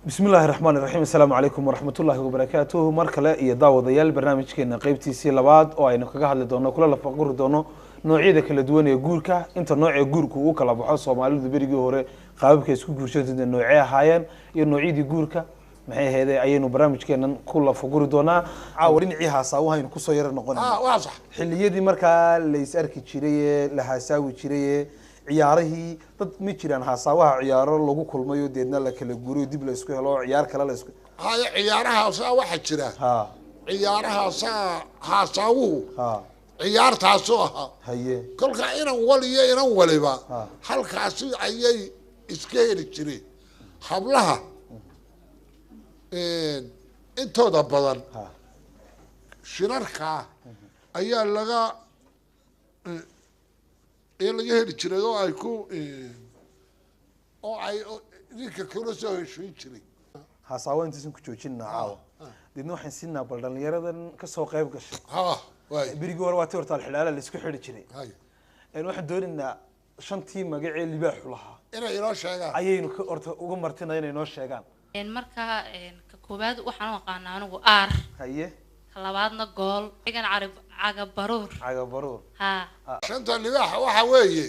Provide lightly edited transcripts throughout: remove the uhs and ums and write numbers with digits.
بسم الله الرحمن الرحيم السلام عليكم ورحمة الله وبركاته مركلة يداو ضيال برنامج كنا قيبتي سي لباد أو أي نكجة هذا دونه كل لفقور دونه نوعية ذا كل دوانية جوركا أنت نوعية جوركو وكلا بحصة معلومة ذبيرجي هوري قابك يسكو جورشات النوعية هاين النوعية دي جوركا معي هذا أي برنامج كنا كل لفقور دونه عاورين عيها سووها ينقصوا يرنقون واضح حلية دي مركا اللي يسأرك تشريه لها ساوي تشريه ciyaarihii dad ma jiraan haasawaha ciyaaro lagu kulmayo deedna la kala guuriyo dib la isku helo ciyaar kale la isku haya ciyaarahaas waxa jira ciyaarahaas haasawuhu ciyaartaas oo haye kolka inaan waliyo inaan waliba halkaas ayay iska heli jireen hablaha intooda badan shirarka ayaa laga laga heli jiray oo ay ku ninka kula soo heshiin jiray haasawayntiisan ku joojinna caawa didna waxaan siinaa bal dhalinyaradan ka soo qayb gashay waay birigi hore waa tii horta alxilaala la isku xidhi jiray waxaan doonaynaa shantii magacee libaaxu lahaa inay inoo sheegaan ayaynu horta uga martina inay noo sheegaan marka ka koobaad waxaan u aqaanaa anigu aar haye labaadna gool igan carab caga baruur ha shanta libaaxa waxa weeye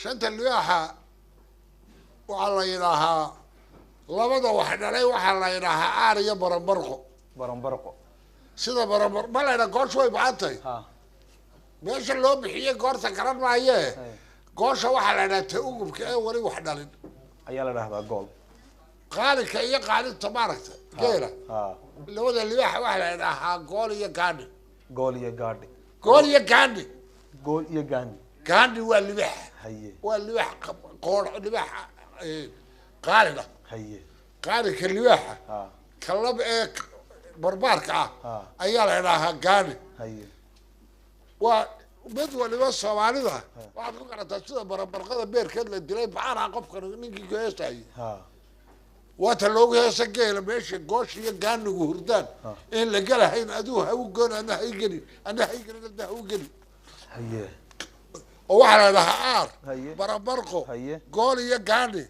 shanta libaaxa waxa la yiraahaa labada wax dhalay waxa la yiraahaa aar iyo baranbarqo sida baranbar malayna goosh way baatay meesha loo bixiyay goorta garan maayee goosha waxa la yiraahdaa ugubka ee wali wax dhalin ayaa la dhaahdaa gool qaalika iyo qaalinta maaragtay geela labada libaaxa waxa la yiraahdaa gool iyo gaadhi gaadhi waa libaax haye waa libaax qoor libaax qaalina haye qaalika libaaxa kalab ee barbaarka ayaa la yiraahdaa gaadhi haye waa mid waliba Soomaalida waxaad ku qarataa sida barbarqada beerkeed la dilay baxana qofka ninkii geestay wata loogu heesa geela meesha goosh iyo gaanigu hurdaan in la galahayn aduu ha u goon ana haygeli dad ha u geli haye oo waxa la dhahaa aar barabarqo gool iyo gaani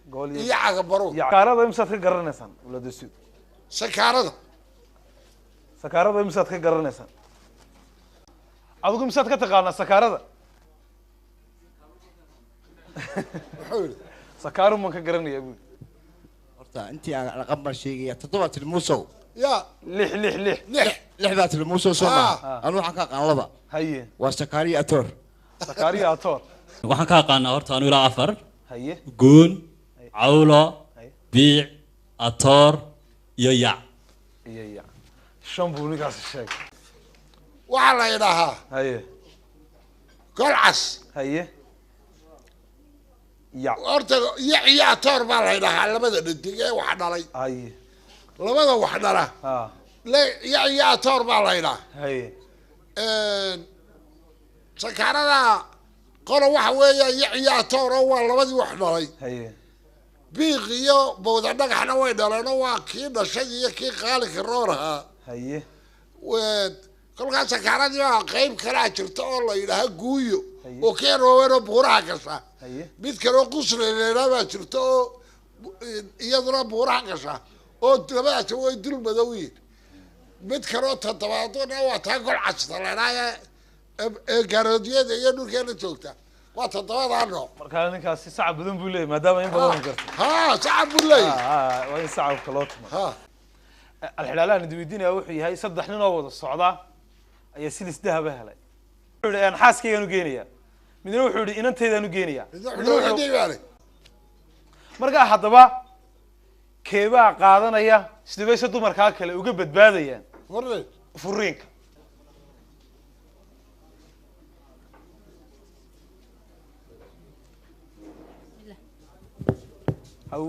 iyo cagabaro sakaarada imsaad ka garanaysaan waladeesu sakaarada imsaad ka garanaysaan adigu imsaad ka taqaanaa sakaarada sakaaru man ka garanaya buu انت رقم شيء تطبط الموسو يا لح ذات الموسو سوما انا waxaan ka qaan laba haye waa sakariya ator waxaan ka qaan horta anu ilaa afar haye goon awlo biic ator iyo ya shan buu ninkaas sheeg waxa la yiraahdaa haye golcas haye يا أرتق يا تور بالهيدا على ماذا نتيجة واحد علي أي لماذا واحد على لا يا تور بالهيدا هاي سكرنا قالوا واحد ويا يا تور هو لماذا واحد علي هاي بيغيو بودنا إحنا وين لنا واكيد شيء كي خالك الرورها هاي كل كان سكرنا يا قيم كراجر تقول له إلها جويو وكان روينا بورا كسا mid kale qusleena baa jirto iyaduna buuraha gasha oo labadaas way dul madaween mid kale toddobaadna waa taa gol castaleenaya ee garoodiyada iyo dhulkeena joogta waa toddobaadano marka ninkaasi sacab badan buu leeyahay maadaama in badan karto sacab buu leeyahay waa in sacab kale tuma alxilaalahan diidinaya wuxuu yahay saddex nin oo wada socda ayaa silis dahab helay wuxuu aan xaaskayga u geenayaa midna wuxuu yiri inanteedaan u geenayaa marka hadaba keebaa qaadanaya sidoo dumarka kale uga badbaadayaan furiinka aw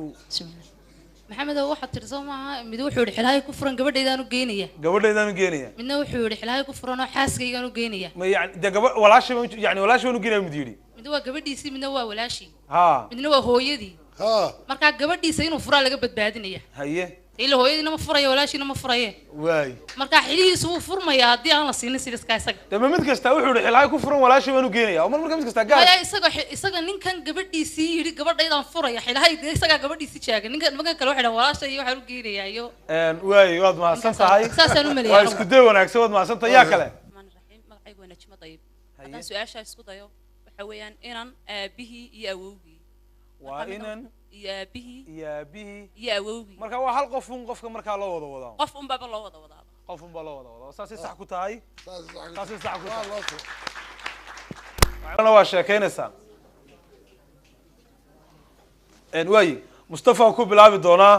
maxamed waxa tirso maaha mid wuxuu yiri xilaahay ku furan gabadheedaan u geenaya midna wuxuu yiri xilaahay ku furan oo xaaskaygaan u geenaya ma yaani gabadh walaashay u geenaya mid yiri mid waa gabadhiisii midna waa walaashii midna waa hooyadii marka gabadhiisa inuu furaa laga badbaadinaya haye إلا هو إذا ما فرية ولا شيء ما فرية واي مركا حليه سو فرما يا دي أنا صيني سيرس كايسك dama mid kasta wuxuu yiri xilay ku furan walaashay waanu geenayaa mar marka mid kasta gaar هاي إسقى نين كان gabadhiisii yiri gabadha idan furaya xilay isaga gabadhiisii jaaga ninkan magan kale waxa walaashay iyo waxa uu geenayaa iyo waay waad mahadsan tahay saasaan u maleeyay waa isku day wanaagsan waad mahadsan tahay yaa kale magacaygu waa Najma Dayib haddaan su'aasha isku dayo waxa weeyaan inaan aabihii iyo awowgii waa inan iyo aabihii iyo awowgii marka waa hal qof qofka marka loo wada wadaa qof un baba loo wada wadaa qof un baa loo wada wadaa saasi sax ku tahay saasi sax ku tahay waxaana waa sheekaynaysaa waay Mustafa ku bilaabi doonaa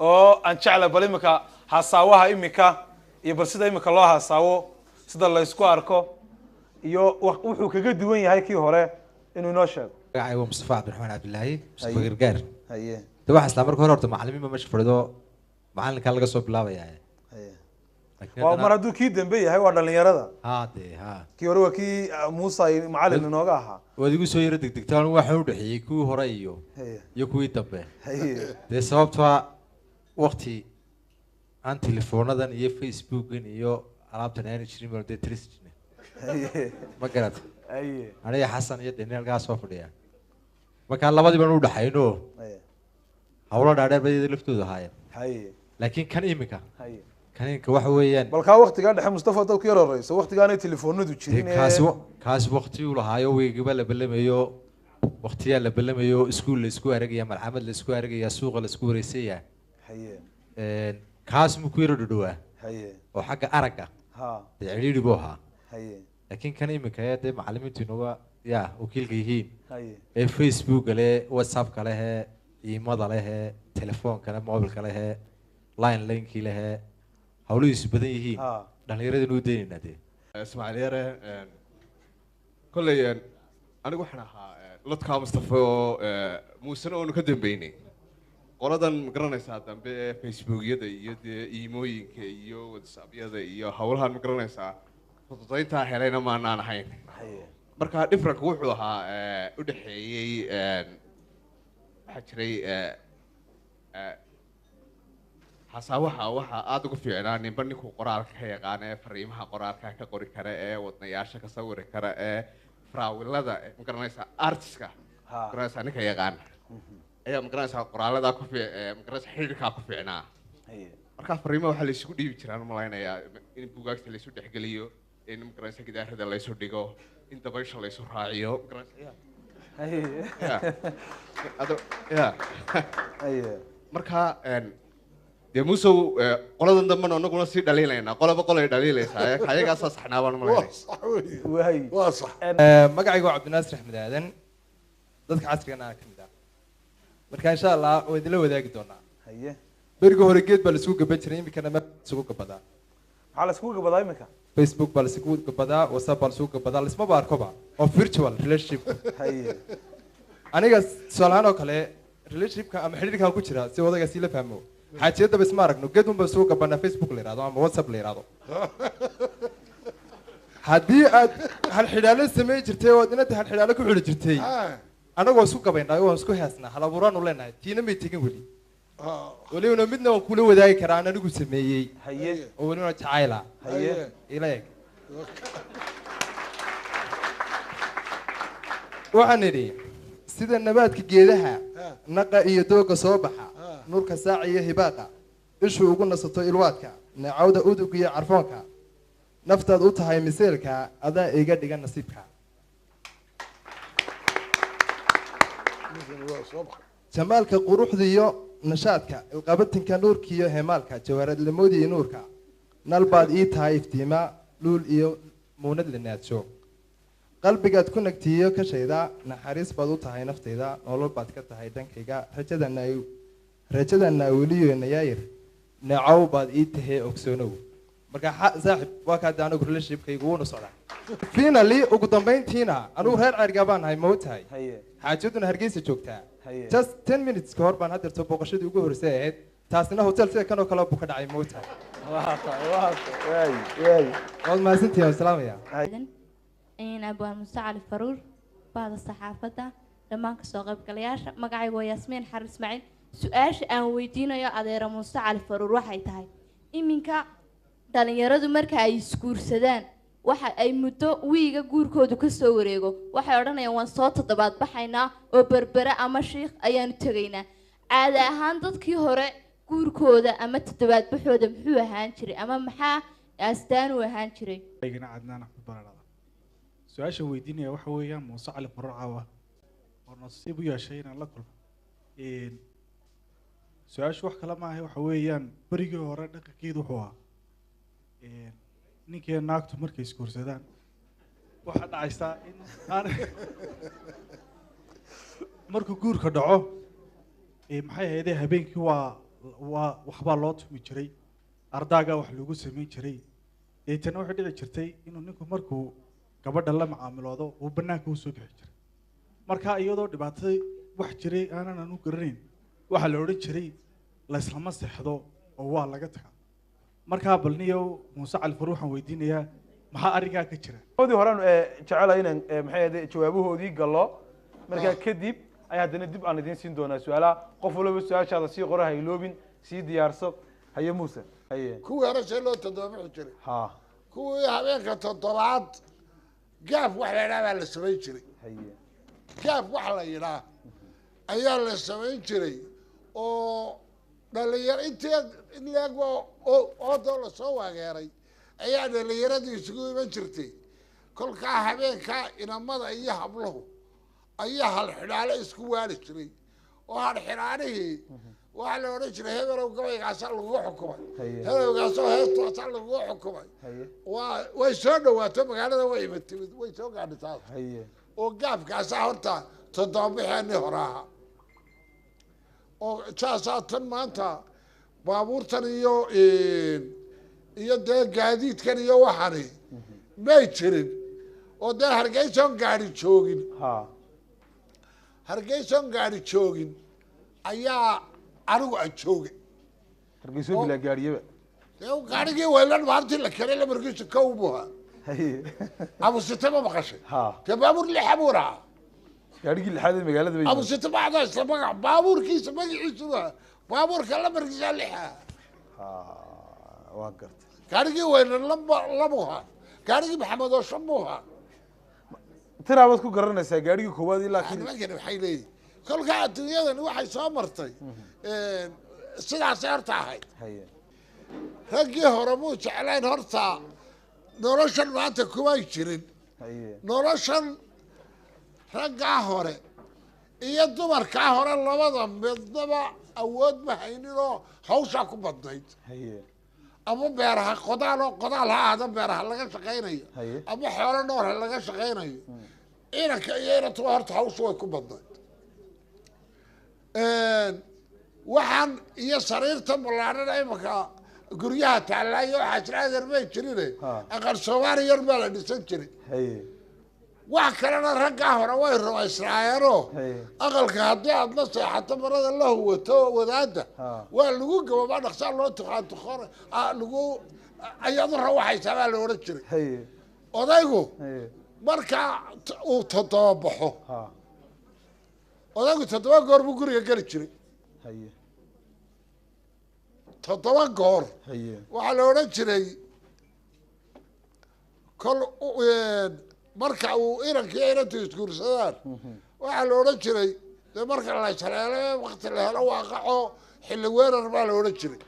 oo aan jecla bal imika hasaawaha imika iyo bal sida imika loo hasaawo sida la isku arko iyo wuxuu kaga duwan yahay kii hore inuu noo sheego magacaygu waa Mustafa Cabdiraxmaan Cabdilaahi Mustafa Gargaar haye waxa isla markii hore horta macallimiinba ma shafrido macallinka laga soo bilaabayaa haye waa mar hadduu kii dambe yahay waa dhalinyarada kii hore waa kii Muuse macallin inooga ahaa waad igu soo yara degdegtaan waxa u dhaxeeyay kuwii hore iyo kuwii dambe dee sababtoo waqti aan telefoonadan iyo facebookan iyo alaabtan aan jirin mar dee trisjine ma garad aniga Xasan iyo Daniel gaa soo fadhiya marka labadiiba u dhaxayno hawlo dhaadheer bay laftooda haayeen laakiin kan imika كانك وحويان بل كا وقت قاعد مصطفى توك يرى الرئيس وقت قاعد تليفونه جيرين كاس وقتي ولا هاي ويقبل بلميو وقتي لا بلميو اسكول اسكو ارغيا ملحمد اسكو ارغيا سوق اسكو ريسيا حيه كاس مكوير ددوا حيه وحق ارغا ها عيري بوها حيه لكن كان يمكا دي معلمتي نوا يا وكيل جيهين حيه فيسبوك له واتساب كله ايميل له تليفون كان موبايل كله لاين لينك له hawlihiisu badan yihiin dhalinyarada inuu deynayna de Ismaaciil yare kulay anigu waxaan ahaa ladka Mustafa oo Muuse oo ka dambeynay qoladan garanaysaa dambe Facebook-yada iyo email-yinka iyo WhatsApp-yada iyo hawlahan ma garanaysaa fududaynta helayna ma aan ahayn marka different wuxuu ahaa u dhaxeeyay waxa jiray حساوها وها أدوك في عنان بني كو قرار كهيقانة فريمها قرار كقري كرا وتنياشة كسور كرا فراول هذا مقرنة أرتسكا مقرنة ساني كهيقان مقرنة قرار هذا كوفي مقرنة حير كوفي عنا مركا فريمها وحلي سكود يبتشران ملاينا يا إن بوجاك تلي سود حقليو إن مقرنة كده هذا اللي سود ديجو إن تبغيش اللي سود راعيو مقرنة يا هذا يا مركا dee Muuse qoladan dambe anaguna si dhaliilayna qolaba qolay dhaliilaysaa ayaga saxnaa baan malaynay waa sax magacaygu waa Cabdinaasir Axmed Aadan dadka casriga ah kamid ah marka insha Allah oo idin la wadaagi doonaa haye bariga hore geed baa la isku gaban jiray imikana ma isku gabadaa maxaa la isku gabadaa imika Facebook baa la isku gabadaa WhatsApp baa la isku gabadaa isma baarkoba oo virtual relationship haye aniga su'aalahan oo kale relationship-ka ama xiriirka ku jira si wadaga si la fahmo حاجة بس ما ركنو قدم بسوق بنا فيسبوك اللي رادو أما واتساب اللي رادو هدي هالحلال السماء جرتي ودنا هالحلال كل جرتي أنا وسوق بينا وسوق حسنا هلا بران ولا نه تينا ميتين ولي ولي ونمدنا وكل وداي كرانا نقول سماء هي ولنا تعايلا هي إليك وعنيري سيد النبات كجيلها نقى يدوق صوبها نورك ساعية هباقة إيشو وقلنا ستو إلواتك نعودة أودوك يا عرفونك نفتاد أوتها مثالك أدا إيقاد إيقاد نصيبك جمالك قروح ديو نشاطك القابتن كنورك يا همالك جوارد المودي نورك نالباد إيتها إفتيما لول إيو موند لناتشو قلبك تكون كتيو كشيدا نحاريس بادو تهاي نفتيدا نولو باد كتهاي دنكيغا رجدا نايو رجدا وليو نياير نعو بعد إيته أكسونو مركا صاحب واحد أنا أقول ليش يبكي يقولون صلاة فينا لي وقدام بين تينا أنا وهر عرقبان هاي موت هاي حاجتنا هرجيس جوكتها just 10 minutes كهر بان هذا تبغى قشيد يقول رسائل تاسنا هوتيل فيه كانوا كلام بكرة عاي موت هاي واي والله ما سنتي يا سلام يا إن أبو المستعار الفرور بعض الصحافة لما كسوق بقلياش مقعي وياسمين حرب إسماعيل su-aasha aan weydiinayo adeera muuse cali faruur waxay tahay iminka dhalinyaradu marka ay isguursadaan waxa ay muddo wiiga guurkoodu ka soo wareego waxay odhanayaan waan soo toddobaad baxaynaa oo berbere ama shiikh ayaanu tegaynaa caadi ahaan dadkii hore guurkooda ama toddobaad baxooda muxuu ahaan jiray ama maxaa astaan u ahaan jiray igana cadnaan axmed baradhada su-aasha weydiinaya waxa weeyaan muuse cali faruur caawa oo nasiib u yeeshay inaan la kulmo su-aashu wax kale maaha waxa weeyaan berigii hore dhaqankeedu wuxuu ahaa ninkii naagtu markay isguursadaan waxaa dhacaysaa in markuu guurka dhaco maxay ahaydee habeenkii waxbaa loo tumi jiray ardaagaa wax lagu samayn jiray deetana waxay dhici jirtay inuu ninku markuu gabadha la macaamiloodo uu banaanka usoo bixi jiray markaa iyadoo dhibaatada wax jiray aanan anu garanayn waxaa la odhan jiray la islama seexdo oo waa laga tagaa markaa balniyo muuse cali faruur waxaan weydiinayaa maxaa arrinkaa ka jira odii horaan jecelahay inaan maxay ahayd jawaabahoodii gallo markaa kadib ayaa haddana dib aan idiin siin doonaa su-aalaha qof walba su-aashaada sii qora hayloobin sii diyaarso haye muuse haye kuwii hore see loo toddobaxi jiray ha kuwii habeenka toddobaad gaaf wax la yidhaha baa la samayn jiray haye gaaf wax la yidhaah ayaa la samayn jiray oo dhalinyaro inteed in leego oodoo lasoo waageeray ayaa dhalinyaradii isugu iman jirtay kolkaa habeenkaa inamada iyo habluhu ayaa halxidhaale isku waali jiray oo halxidhaalihii waxaa la odhan jiray hebelow gabaygaasaa lagugu xukumay hebelowgaasoo heestaasaa lagugu xukumay way soo dhawaato magaalada way ima timid way soo gaadhi taas oo gaafkaasaa horta toddobabixeenii hore ahaa oo saasaa tan maanta baabuurtan iyo dee gaadiidkan iyo waxani may jirin oo dee hargeyson gaari joogin hargeyson gaari joogin ayaa anigu aan joogay hargeyso bilaa gaariyaba dee gaarigii weylan maalintii la keenay lamarkiisu kow buu ahaa abusite ma maqashay dee baabuur lixa buu rahaa gaarigii lixaad ee magaalada bay abusite macdaa isla magac baabuurkiisa magaciisu waa baabuurka lamarkiisa lixa waa gartay gaarigii weylan labu ahaa gaarigii maxamed oo shan buu ahaa tiraabaad ku garanaysaa gaarigii koowaad ilaa nimankani waxay leeyihin kolkaa adduunyadani waxay soo martay sidaasay horta ahayd raggii hore muu jeclayn horta noloshan maanta kumay jirin noloshan raggaa hore iyo dumarkaa hore labada midnaba awood ma haynin oo hawshaa ku badnayd ama beeraha qodaal ha ahda beeraha laga shaqaynayo ama xoolo nool ha laga shaqaynayo inanka iyo inantuba horta hawsha way ku badnayd waxaan iyo sariirta ballaadhana imanka guryaha taallaayo waxaa jira adeer may jirine aqal soomaali yar baa la dhisan jiray wax kalena raggaa hore way rumaysnaayeenoo aqalka haddii aad la seexato marada la huwato wadaada waa lagu gababa dhaqsaa loo tuqaantuqor lagu ayadu rawaxaysaa baa la odhan jiray odaygu markaa uu toddoba baxo odaygu 7 goor buu guriga geli jiray 7 goor waxaa la odhan jiray kol marka uu inankii inantu isguursadaan waxaa la odhan jiray dee marka la jaleelo wakti la helo waaqaco xilli weerar baa la odhan jiray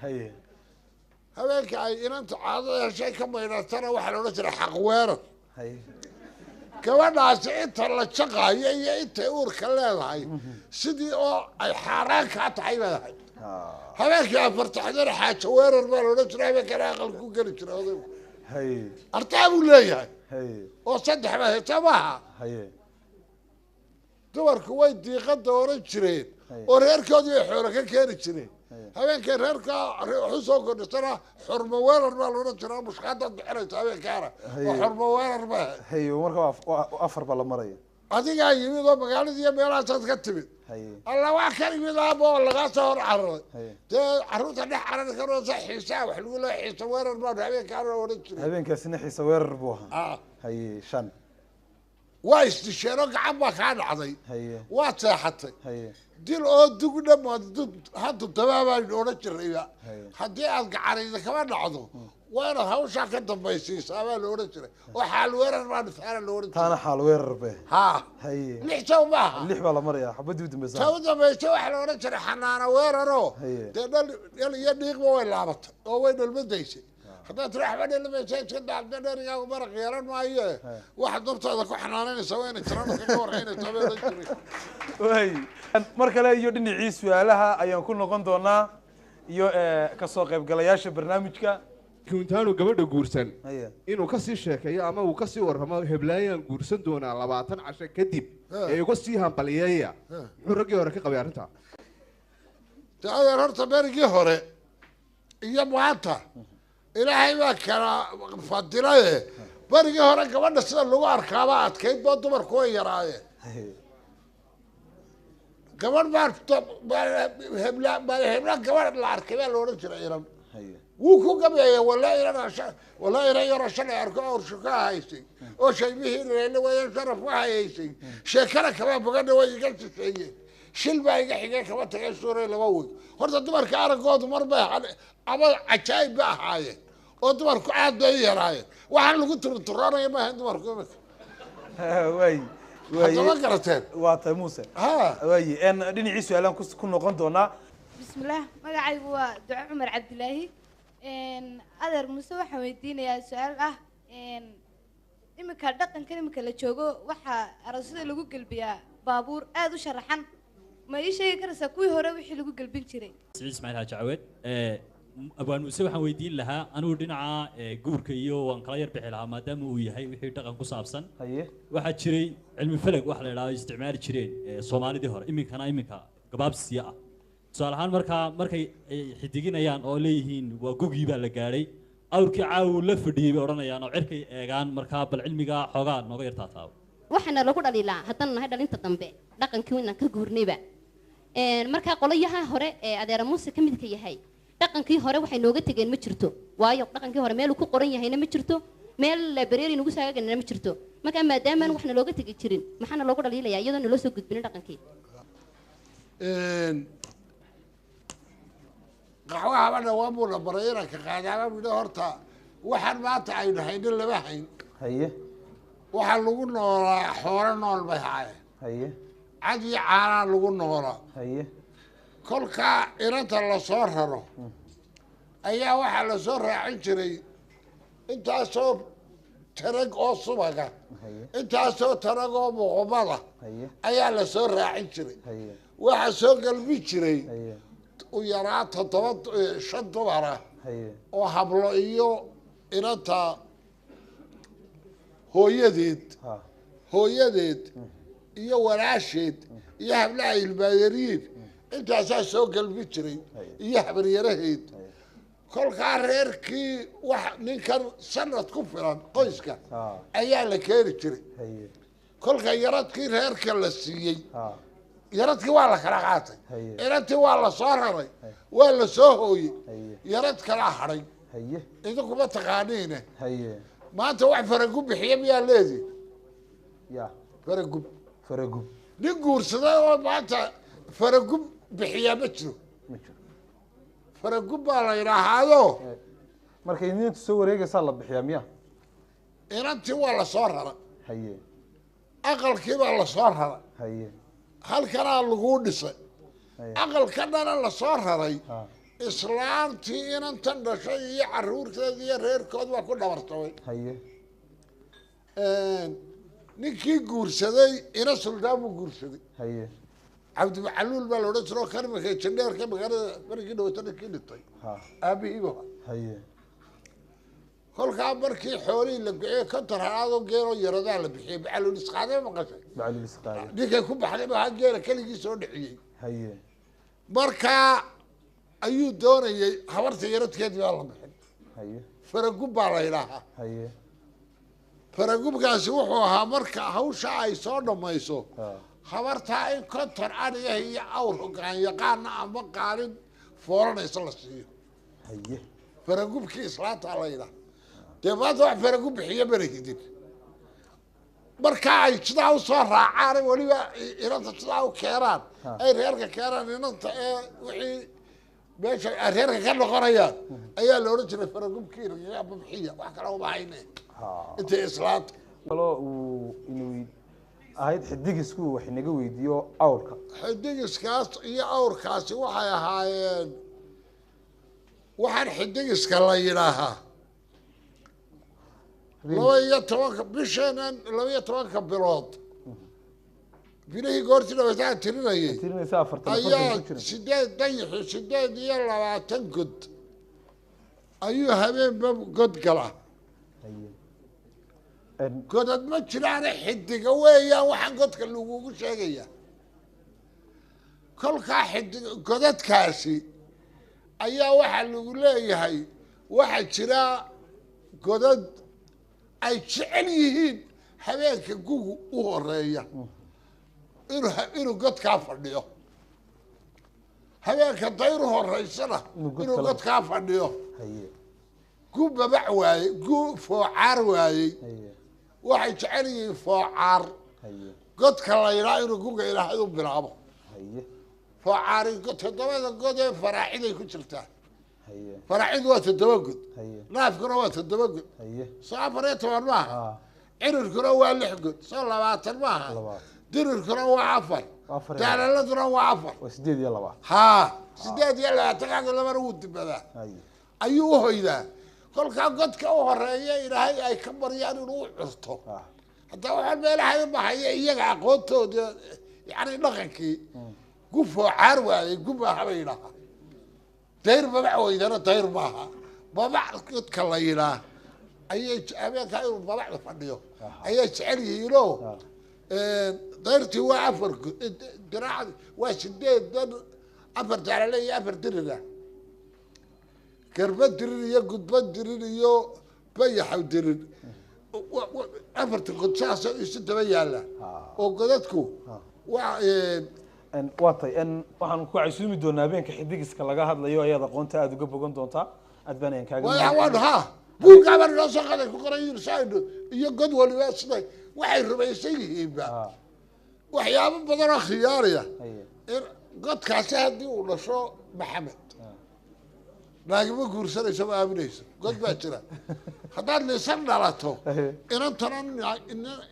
habeenka ay inanta caadada heshay ka maydhatana waxaa la odhan jiray xaq weerar gabadhaasi inta la jaqaayo iyo intay uurka leedahay sidii oo ay xaaraan kaa tahay baad ahayd habeenkii afartaxdana xaajo weerar baa la odhan jiray habeenkana aqal ku geli jiray odaygu artaa buu leeyahay oo 3 baa heta maaha dumarku way diiqada oran jireen oo reerkoodii ay xoolo ka keeni jireen habeenkii reerka wuxuu soo kordhisana xurmo weerar baa la odhan jiraa mushkaadaad bixinaysa habeenkaana oo xurmo weerar baa marka afar baa la maraya adigaa yimid oo magaaladii iyo meelahaasaad ka timid alla waa ka yimid aaba oo lagaa soo hor cararay dee carruurta dhex carari karoosa xiisaa wax lagu loo xiisa weerar baan habeenkaana odhan jiray habeenkaasina xiisa weerar buu ahaa 5 waa isdisheenoo gacan baa kaa dhacday haye waad seexatay haye dil oo dugdha haddu dabaabaan odhan jirayba haddii aad gacanayda kama dhacdo waa inaad hawshaa ka dambaysiisaa baa la odhan jiray oo xaal weerar baa dhitaana la odhan jiray taana xaal weerar be haa haye 6 saw maaha 6 baa la marayaa xabadii u dambaysaa taw dambaysa waxa la odhan jiray xanaana weeraroo dee dhal iyo dhiiqba way laabatay oo way dhalmadaysay haddaad tiri waxba dhalmaysa iska daacda dherigaagu maraq yeelan maayo waxaad naftaada ku xanaananaysa waa inay tirana kaga warhaynaysaa bay odhan jiray way mar kale iyo dhinacii su-aalaha ayaan ku noqon doonaa iyo kasoo qaybgalayaasha barnaamijka intaanu gabadha guursan inuu kasii sheekeeyo ama uu kasii warramo heblaayaan guursan doonaa 20 casho kadib ee uga sii hambaliyeeya muxuu raggii hore ka qabay arrintaa adeer horta berigii hore iyo maanta ilaahay baa kala fadilaye berigii hore gabadha sida lagu arkaaba adkayd boo dumarku way yaraayeen gabadh hebla gabadh la arkay baa la odhan jiray iran wuu ku gabeeyey walaa iran yaroo shalay arko awrsho ka haysay oo shaybihii reele wayan sharaf ka hayaysay sheekana kama bogadha way iga shisheeyeen shil baa iga xigay kama tagay suuray laba wey horta dumarka araggoodu mar bay ama cajaayib ba ahaayeen oo dumarku aad bay yaraayeen waxaan lagu turturanaya maaha dumarku imika way haddama garateen waa tahay muuse way dhinacii su-aalaan ku noqon doonaa bismillaah magacaygu waa duco cumar cabdilaahi adeer muuse waxaan weydiinayaa su-aal ah iminka dhaqankan iminka la joogo waxaa aroosyada lagu gelbiyaa baabuur aad u sharaxan ma ii sheegi karaysaa kuwii hore wixii lagu gelbin jiray سعيد اسماعيل حاج عواد abaan muuse waxaan weydiin lahaa anigu dhinaca guurka iyo waan kala yar bixi lahaa maadaama uu yahay wixii dhaqan ku saabsan waxaa jiray cilmi falag wax la yidhaahdo isticmaali jireen soomaalidii hore iminka gabaabsiya ah tusaale ahaan markay xidiginayaan oo leeyihiin waa gugii baa la gaadhay awrkii caawu la fadhiyey bay odhanayaan oo cirkay eegaan markaa bal cilmigaa xoogaa nooga yartaa taabo waxaana lagu dhaliilaa haddana nahay dhalinta dambe dhaqankii inaan ka guurnayba markaa qolayaha hore ee adeera muuse ka midka yahay dhaqankii hore waxay nooga tegeen ma jirto waayo dhaqankii hore meel uu ku qoran yahayna ma jirto meel bareeri nagu saagaganna ma jirto markaa maadaamaan waxna looga tegi jirin maxaana loogu dhaliilayaa iyadoo naloo soo gudbinin dhaqankii qaxwaha habadha waa buuna baray inanka qaadaaba midho horta waxaan maanta aynu haynin lama hayn haye waxaa lagu noolaa xoolo nool bay haayeen haye cad iyo caanaa lagu noolaa haye kolkaa inanta lasoo raro ayaa waxaa lasoo raacin jiray intaasoo tarag oo subaga intaasoo tarag oo muqumada ayaa lasoo raacin jiray waxaa soo galbi jiray u yaraa 5 dumara oo hablo iyo inanta hooyadeed iyo walaasheed iyo hablaha ilmaayariin intaasaa soo galbi jiray iyo habaryaraheed kolkaa reerkii wax ninkan sanad ku filan qoyska ayaa la keeni jiray kolka yaradkii reerka la siiyey yaradkii waa la kala qaatay inantii waa la soo raray waa la soo hooyey yarad kala hadhay idinkuma taqaaniine maanta wax faragub bixiya miyaa leedi faragub nin guursaday oo maanta faragub bixiyaa ma jiro faragub baa la yidhaahaado markay nintu soo wareegaysaa la bixiyaa miya inantii waa lasoo rara aqalkii baa lasoo rara halkanaa laguu dhisay aqalkanana lasoo raray islaantii inantan dhashay iyo caruurteed iyo reerkood baa ku dhabartabay ninkii guursaday ina suldaan buu guursaday cabdimacaluul baa la odhan jiro kan iminka jandheerka magaalada marigii dhawata ninkii dhintay aabihiiba kolkaa markii xoolihii la bixiyey konton halaadoo geeloo yaradaa la bixiyey macaluul isqaadee maqashay ninkay ku baxday baa geela keligii soo dhiciyey markaa ayuu doonayey habarta yaradkeedii baa la bixin faragub baa la yidhaahaa faragubkaasi wuxuu ahaa marka hawsha ay soo dhammayso habartaa in konton adhigah iyo awr hogaan yaqaana ama qaalin fooranaysa la siiyo faragubkii islaantaa la yidhaha dee maanta wax faragub bixiya marahidin marka ay sidaa u soo raacaan weliba inanta sidaa u keenaan ay reerka keenaan inanta ee wixii meesha ay reerka ka noqonayaan ayaa la odhan jiray faragubkiina iyo babxiya wax kale uma hayne intay islaanta kaloo uu inuu ahayd xidigisku wax inaga weydiiyo awrka xidigiskaas iyo awrkaasi waxay ahaayeen waxaan xidigiska la yidhaahaa 12 bisheenan 12 bilood bilihii goortii dhawataan tirinayay ayaa 8 god ayuu habeenba god gala godad ma jiraane xidiga weeyaan waxaan godka lagugu sheegaya kolkaa xidiga godadkaasi ayaa waxaa lagu leeyahay waxaa jira godad ay jecel yihiin habeenka gugu u horeeya inuu godkaa fadhiyo habeenka dayru horeysana inuu godkaa fadhiyo gu babac waaye gu foocaar waayey waxay jecel yihiin foocaar godka la yidhaa inuu guga ilaahay u bilaabo foocaari 7 god ee faraaciday ku jirtaa faraacidu waa 7 god naafkuna waa 7 god soo 14 maaha cirirkuna waa 6 god soo 20 maaha dirirkuna waa 4 daaladuna waa 4 waa 8 ها 8 kaga laba uu dibadaa ayuu hoydaa kolka godka u horeeya ilaahay ay ka baryaan inuu curto hadda waxa meelaha ma haya iyaga aqoontooda yani dhaqankii gufo caarwaay guba habayna dayr babac weydana dayr maaha babac godka la yiraahdo ayay habeenka inuu babac fadhiyo ayay jecel yihiinoo dayrtii waa 4 diraac waa 8 afar jaalale iyo afar dirida garba dirin iyo gudba dirin iyo bayax dirin afarta qodsaas isu daba yaala oo godadku waa waatay waxaan ku casuumi doonaa habeenka xidigiska laga hadlayo ayaad aqoonta aad uga bogan doontaa aad baan kaaga waa buuga baan loo soo qaday ku qoray saydo iyo god waliba siday waxay rumaysan yihiin ba waxyaabo badan oo khiyaariya godkaasi haddii uu dhasho maxamed naagima guursanayso ma aaminayso god baa jira haddaad lisan dhalato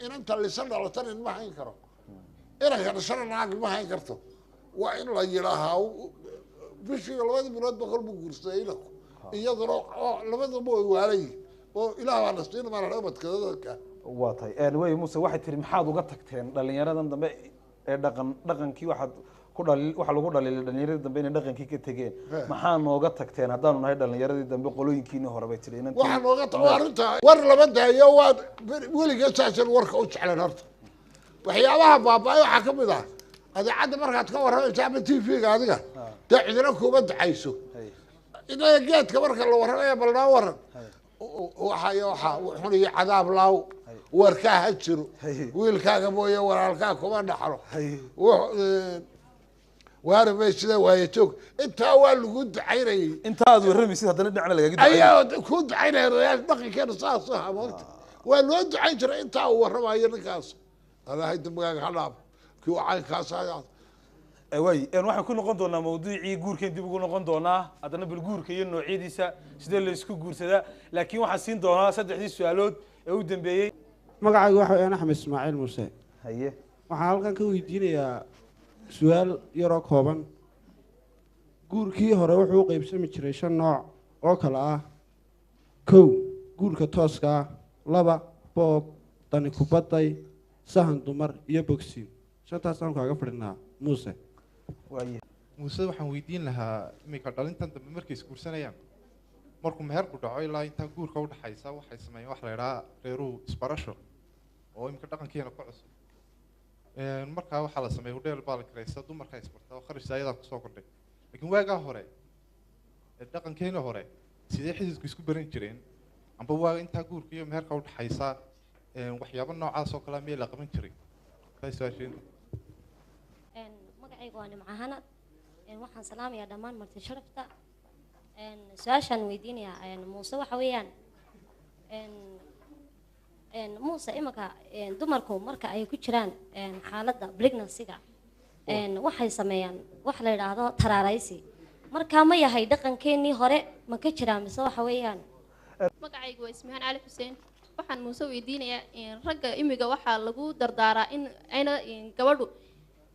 inanta lisan dhalatan in ma hayn karo inanka dhashana naag ma hayn karto waa in la yidhaahaa bishii 2 bilood ba kolbu guursaday inanku iyaduna labadaba way waalayiin oo ilaah waa nasiin ma laha badkadadka waa tahay way Muuse waxay tiri maxaad uga tagteen dhalinyaradan dambe ee dhaqankii waxaad waxa lagu dhaliilay dhalinyarada dambe inay dhaqankii ka tageen maxaa nooga tagteen haddaanu nahay dhalinyaradii dambe qolooyinkiina hore bay tiri inantii waxa nooga tagoo arinta war laba daayo waa weliga saasan warka u jeclan horta waxyaabaha baabaayo waxa ka mid ah adeecada markaad ka warramayso ama TV-ga adiga dacdina kuma dacayso inaga geedka marka la warramayo balnaa waran waxa xuniyo cadaab laaw warkaa ha jiro wiilkaaga mooye walaalkaa kuma dhaxlo وهذا سيدا وايتوك انت اول لو دعيني انت هذا ورميسيد هذا دعنا لغا دعيني ايوه كنت دعيني ريال دقي كان صاص مالت ولو دعين جرى انت ورماي نكاس هذا هي دمغاغ حلاب كيو عين كاس way waxaan ku noqon doonaa mawduucii guurkeen dib ugu noqon doonaa hadana bil guurka iyo noocyadiisa sidee la isku guursadaa laakiin waxaan siin doonaa saddexdii su'aalood ee u dambeeyay magacaygu waxa weeyaan Axmed Ismaaciil Muuse haye waxaan halkan ka weydiinayaa su'aal yaroo kooban guurkii hore wuxuu u qaybsami jiray 5 nooc oo kala ah 1 guurka tooska ah 2 boob tani kubaday sahan dumar iyo boxing shantaas aan kaaga fadhinaa Muuse muuse waxaan weydiin lahaa imika dhalintan dambe markay isguursanayaan markuu meherku dhaco ilaa intaa guurka u dhaxaysa waxay sameeyeen wax la yidhaha reeruhu isbarasho oo imika dhaqankeena ku cusub markaa waxaa la sameeyay hodheel baa la kiraysta dumarkaa isbarta oo kharash ayadaa kusoo kordhay laakiin waagaa hore dhaqankeena hore sidee xididku isku baran jireen amba waa intaa guurka iyo meherka u dhaxaysa waxyaabo noocaas oo kale meel la qaban jiray magacaygu waa nimcahana waxaan salaamayaa dhammaan marti sharafta su-aashaan weydiinayaa muuse waxa weeyaan muuse imika dumarku marka ay ku jiraan xaaladda pregnancy-ga waxay sameeyaan wax la yidhaahdo taraaraysi markaa ma yahay dhaqankeenii hore ma ka jiraa mise waxa weeyaan magacaygu waa ismahaan cali xuseen waxaan muuse weydiinayaa ragga imiga waxaa lagu dardaaraa in ayna gabadhu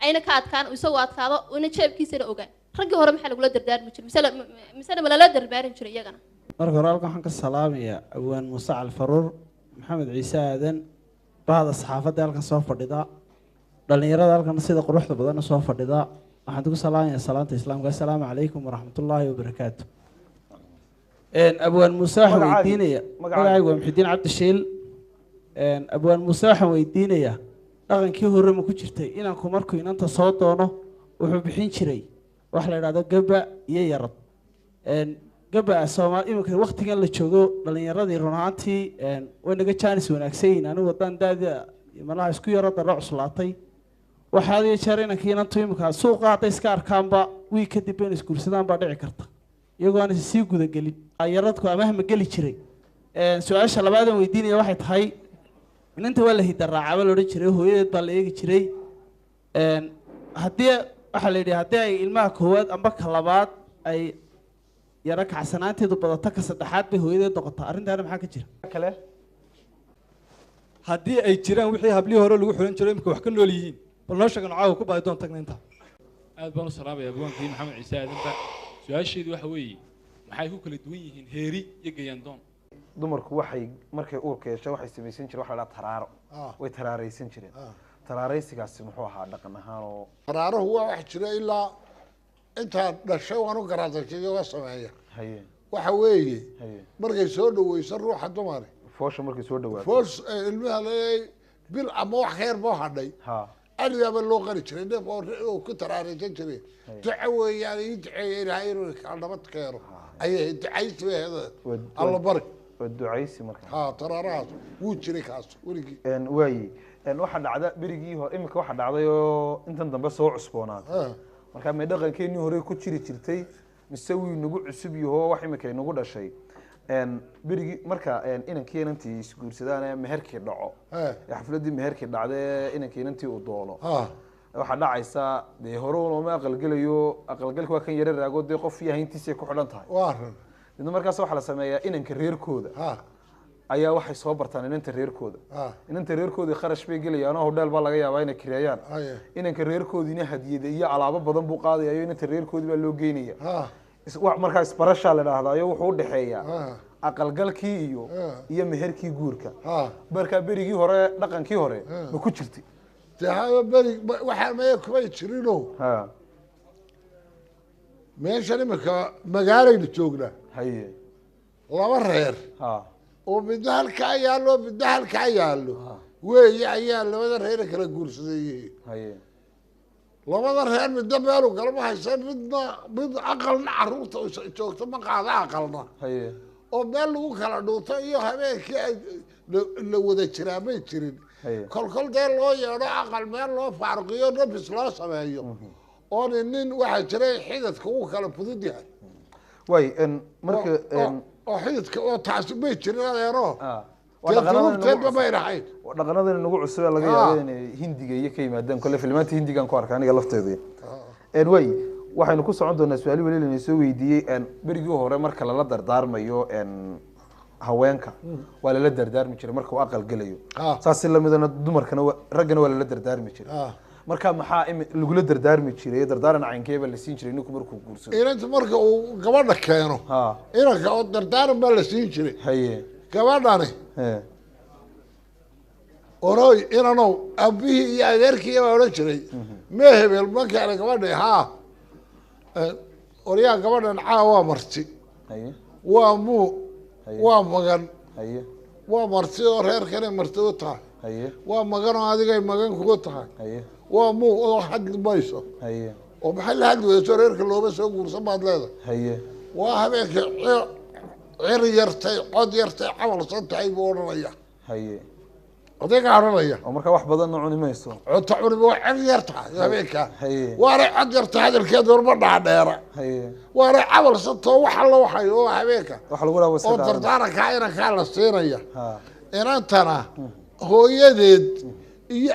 ayna ka adkaan isagoo adkaado ina jeebkiisana ogaan raggii hore maxaa lagula dardaarmi jiray misena ma lala darbaarin jiray iyagana marka hore halkan waxaan ka salaamayaa awaan muuse calfaruur maxamed ciise aadan bahda saxaafadda halkan soo fadhida dhalinyarada halkan sida quruxda badan soo fadhida waxaan ku salaamayaa salaanta islaamka assalaamu calaykum waraxmatullaahi wabarakaatu abwaan muuse waxaan weydiinaya magacaygu waa muxidiin cabdishiil abwaan muuse waxaan weydiinayaa dhaqankii hore ma ku jirtay inanku markuu inanta soo doono wuxuu bixin jiray wax la yidhahdo gaba iyo yarad gaba soomaali iminka waktigan la joogo dhalinyaradii run ahaantii way naga jaanis wanaagsan yihiin anigu haddaan daada malaha isku yaro darro cuslaatay waxaa had iyo jeer inankii inantu iminka suuqa hadday iska arkaanba wiig kadib bayna isguursadaan baa dhici karta iyagoo aan sii gudagelin yaradku amahma geli jiray su-aasha labaadan weydiinaya waxay tahay inanta waa la hidaraacaaba la odhan jiray hooyadeed baa la eegi jiray haddii waxaa la yidhi haddii ay ilmaha koowaad amba ka labaad ay yaro kacsanaanteedu badato ka saddexaad bay hooyadeed noqotaa arrintaana maxaa ka jira kale haddii ay jiraan wixii hablihii hore lagu xulan jiray imika wax ka nool yihiin bal noo sheegan caawa ku baahi doon tagna intaa aad baan u salaamaya abwaankii maxamed ciise aadanba su-aasheedu waxa weeye maxay ku kala duwan yihiin heeri iyo gayaandoon dumarku waxay markay uurka yeesho waxay samaysan jireen waxa la yidhaha taraaro way taraaraysan jireen taraaraysigaasi muxuu ahaa dhaqan ahaan oo taraaruhu waa wax jira ilaa intaa dhashay waan u garaadajiyoga sameeya haye waxa weeye haye markay soo dhaweyso ruuxa dumar foosha markay soo dhawaato foos ilmaha leeyahay bil ama wax ka yar boo hadhay adigaaba loo qari jiray neef oo ku taraaraysan jiray duco weeyaan ii duceeya ilaahay inuu kala nabad keeno ayay ducaysi bay ahayd alla bari waa ducaysi marka taraarahaas wuu jiray kaas weligii waayi waxaa dhacda berigii hore iminka waxaa dhacday oo intan dambe soo cusboonaaday marka may dhaqankeenii hore ku jiri jirtay mise wuu nagu cusub yaho wax iminka inagu dhashay berigii marka inankii inantii isguursadaan meherkii dhaco xafladii meherkii dhacde inankii inantii uu doono waxaa dhacaysa dee hore looma aqalgelayo aqalgalka waa kan yara raago dee qof iyo hayntiisay ku xidhan tahay idna markaas waxaa la sameeyaa inanka reerkooda ayaa waxay soo bartaan inanta reerkooda inanta reerkoodii kharash bay gelayaan oo hodheel baa laga yaabaa inay kireeyaan inanka reerkoodiina hadiyada iyo alaabo badan buu qaadayayo inanta reerkoodii baa loo geynaya markaa isbarashaa la dhahdayo wuxuu udhexeeyaa aqalgalkii iyo meherkii guurka markaa berigii hore dhaqankii hore ma ku jirtay beri waxaa maya kumay jirino meeshan imika magaalaynu joognaa haye laba reer oo midna halkaa yaallo midna halkaa yaallo weeye ayaa labada reer kala guursadeeyey labada reer midna meelu galma haysan mid aqalna caruurta joogta ma qaada aqalna oo meel lagu kala dhuunto iyo habeenkii la wada jiraa may jirin kolkol dee loo yeedho aqal meel loo faaruqiyo nafis loo sameeyo oo nin waxaa jiray xidadka uu kala fudud yahay way marka oo xididka oo taasi may jirin adeero duruubteedba may dhahayn dhaqanadan nagu cusub laga yaabo inay hindiga iyo ka yimaadeen kole filmaanta hindigan ku arkaa aniga lafteedu way waxaynu ku socon doonaa su-aal weli lana soo weydiiyey berigii hore marka lala dardaarmayo haweenka waa lala dardaarmi jiray marka uu aqal gelayo saas lamidana dumarkana raggana waa lala dardaarmi jiray marka maxaa lagula dardaarmi jiray dardaaran caynkeeba la siin jiray ninku markuu guursado inanta marka uu gabadha keeno inanka oo dardaaran baa la siin jiray haye gabadhani oroy inanow abihii iyo adeerkii baa odhan jiray mee hebel ma keena gabadhi oryaa gabadhan caa waa marti waa muu waa magan waa marti oo reerkanay marti u tahay waa magan oo adigay magan kugu tahay waa muu oo hadli mayso oo maxay la hadli weyso reerka looma soo guursan baad leedahay waa habeenka cir yartay cod yartay camalsan tahay buu odhanaya odaygaa odhanaya oo markaa wax badan cuni mayso cunta cuniba waa cir yartahay habeenkaa waanay cod yarta hadalkeeda warma dhaadheera waanay camalsantoo wax alla waxay oo habeenka oo dardaarankaa inankaa la siinaya inantana hooyadeed iyo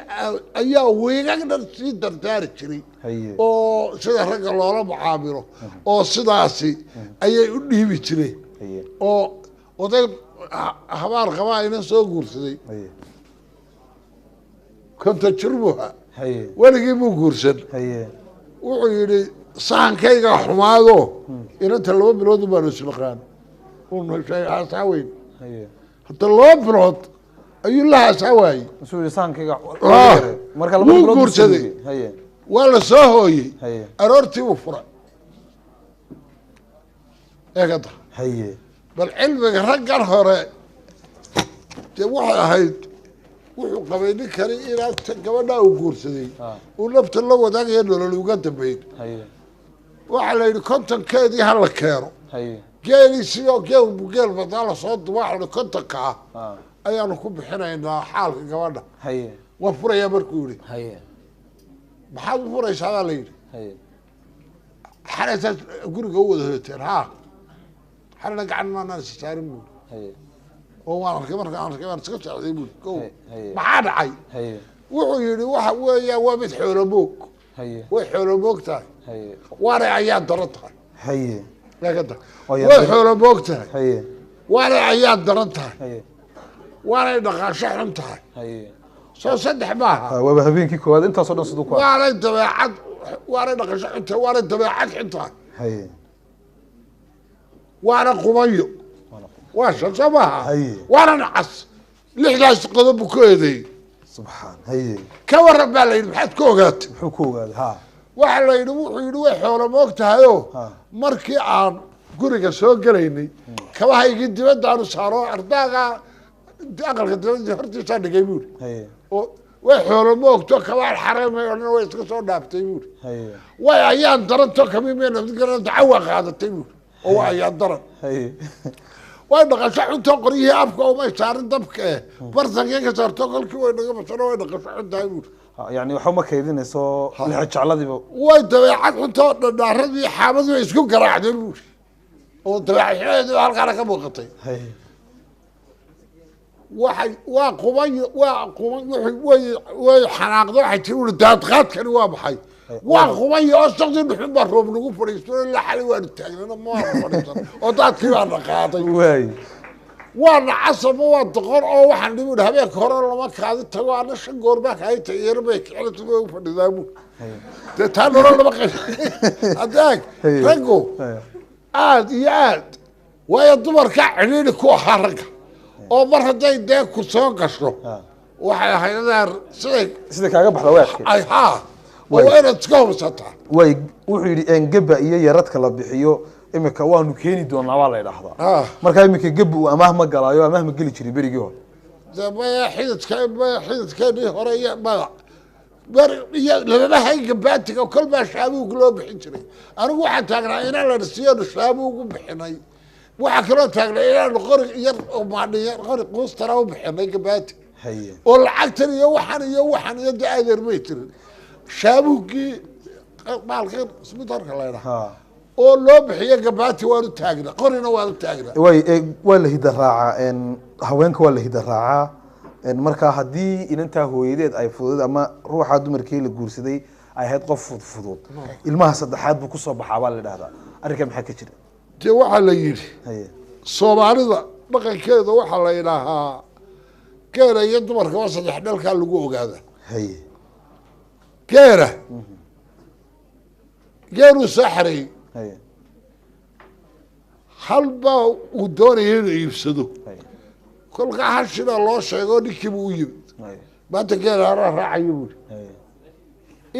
ayaa weegag dhan sii dardaari jiray oo sida ragga loola mucaamilo oo sidaasi ayay u dhiibi jireen oo oday habaar qabaa ina soo guursaday konta jirbuha weligii buu guursan wuxuu yidhi sahankayga xumaado inanta 2 bilood baanu isnaqaan haasaa weyn hadda 2 bilood ayuu la haasaa waayey wuu guursaday waa la soo hooyey aroortii buu furay eegada bal cilmiga raggan hore dee waxay ahayd wuxuu qabay ninkani inaad gabadhaa uu guursaday uu nafta la wadaagaya nolol uga dambeyn waxaa la yidhi kontonkeedii ha la keeno geeliisii oo geel badaa lasoo duba waxa la kontonka ah ayaanu ku bixinaynaa xaalka gabadha waa furayaa markuu yidhi maxaad u furaysaa adaa la yidhi xalaysaad guriga u wada hoyateen xalina gacan maanaan isa saarin buuri oo waan arkay markaan arkay waan iska socday buuri ko maxaa dhacay wuxuu yidhi waxa weeyaan waa mid xoolomoog way xoolomoog tahay waanay ayaa daran tahay leegada way xoolomoog tahay waanay ayaa daran tahay waanay dhaqaasho xun tahay soo 3 maaha waaba habeenkii koowaad intaasoo dhan siduu ku waanay dabeecad waanay dhaqaasho xun tahay waanay dabeecad xun tahay وانا قميو واش صباح وانا نعس لحداش قضب كودي سبحان هي كور بالي بحد كوغات حكوغات ها waxa la yidhi wuxuu yidhi way xoolo moogtahayo markii aan guriga soo galaynay kabahaygii dibadda aanu saaro ardaaga aqalka dibadda hortiisa dhigay buuri oo way xoolo moogto kabaa xareemay oo way iska soo dhaaftay buuri way ayaan daranto kamiimeen dadka dacwa qaadatay buuri oo ayaa daran way dhaqasho xunta qoryihii afka oo ma saarin dabka bartanka ka saarto kolkii way naga basano way dhaqasho xunta buuri يعني waxa ma kaydinayso lix jacladiiba way dabeecad xunta dhaaradii xaabadu isku garaacday buuri oo dabeecad halka ka muuqatay waa qumay way xanaaqdo waxa jiro daad qaadkani waa baxay waa qumay oo saqdi dhuxul baa roob lagu fariisto la xali waan taagnaa ma fariisan oo daadkii baa dhaqaaday وانا عصب وادقر او waxaan dhibi habeenka hore lama kaadi tago ana 5 goor baa ka haytay yeerbay kicilad ugu fadhidaamo taan hore lama qeyn adag rago aad iyo aad way dumarka ciriiri ku xaraga oo mar haday deeg ku soo gasho waxay ahaydaan sida kaaga baxda weerka ay ha way inaad iska hubsataa way wuxuu yiri en gaba iyo yaradka la bixiyo imika waanu keeni doonaa waa la yiraahdaa marka imika gabu amaah ma galaayo amaah ma gali jiray berigii hore dabaya xididka hore iyo baa laba hay gabaatiga kol baa shaabuug loo bixin jiray anigu waxaan taagnaa inaan la siiyo shaabuug u bixinay waxa kale taagnaa inaan qori yar oo maadhiyo qori qoostara u bixinay gabaati oo lacagtan iyo waxaan iyo daadeer ma jirin shaabuugii maalka isbitaalka la yiraahdaa oo loo bixiyo gabaati waanu taagna qorina waanu taagna waa la hida raaca haweenka waa la hida raaca marka haddii inantaa hooyadeed ay fudud ama ruuxa dumarkii la guursaday ay ahayd qof fudud ilmaha saddexaad buu kusoo baxaa baa la dhahdaa arrinka maxaa ka jira dee waxaa la yidhi soomaalida dhaqankeeda waxaa la yidhaahaa geera iyo dumarka waa 3 dhalkaa lagu ogaada geeruu soo xareeyey hal baa uu doonaya inuu iibsado kolkaa hal shina loo sheego ninkii buu u yimid maanta geela hara raacayo buuri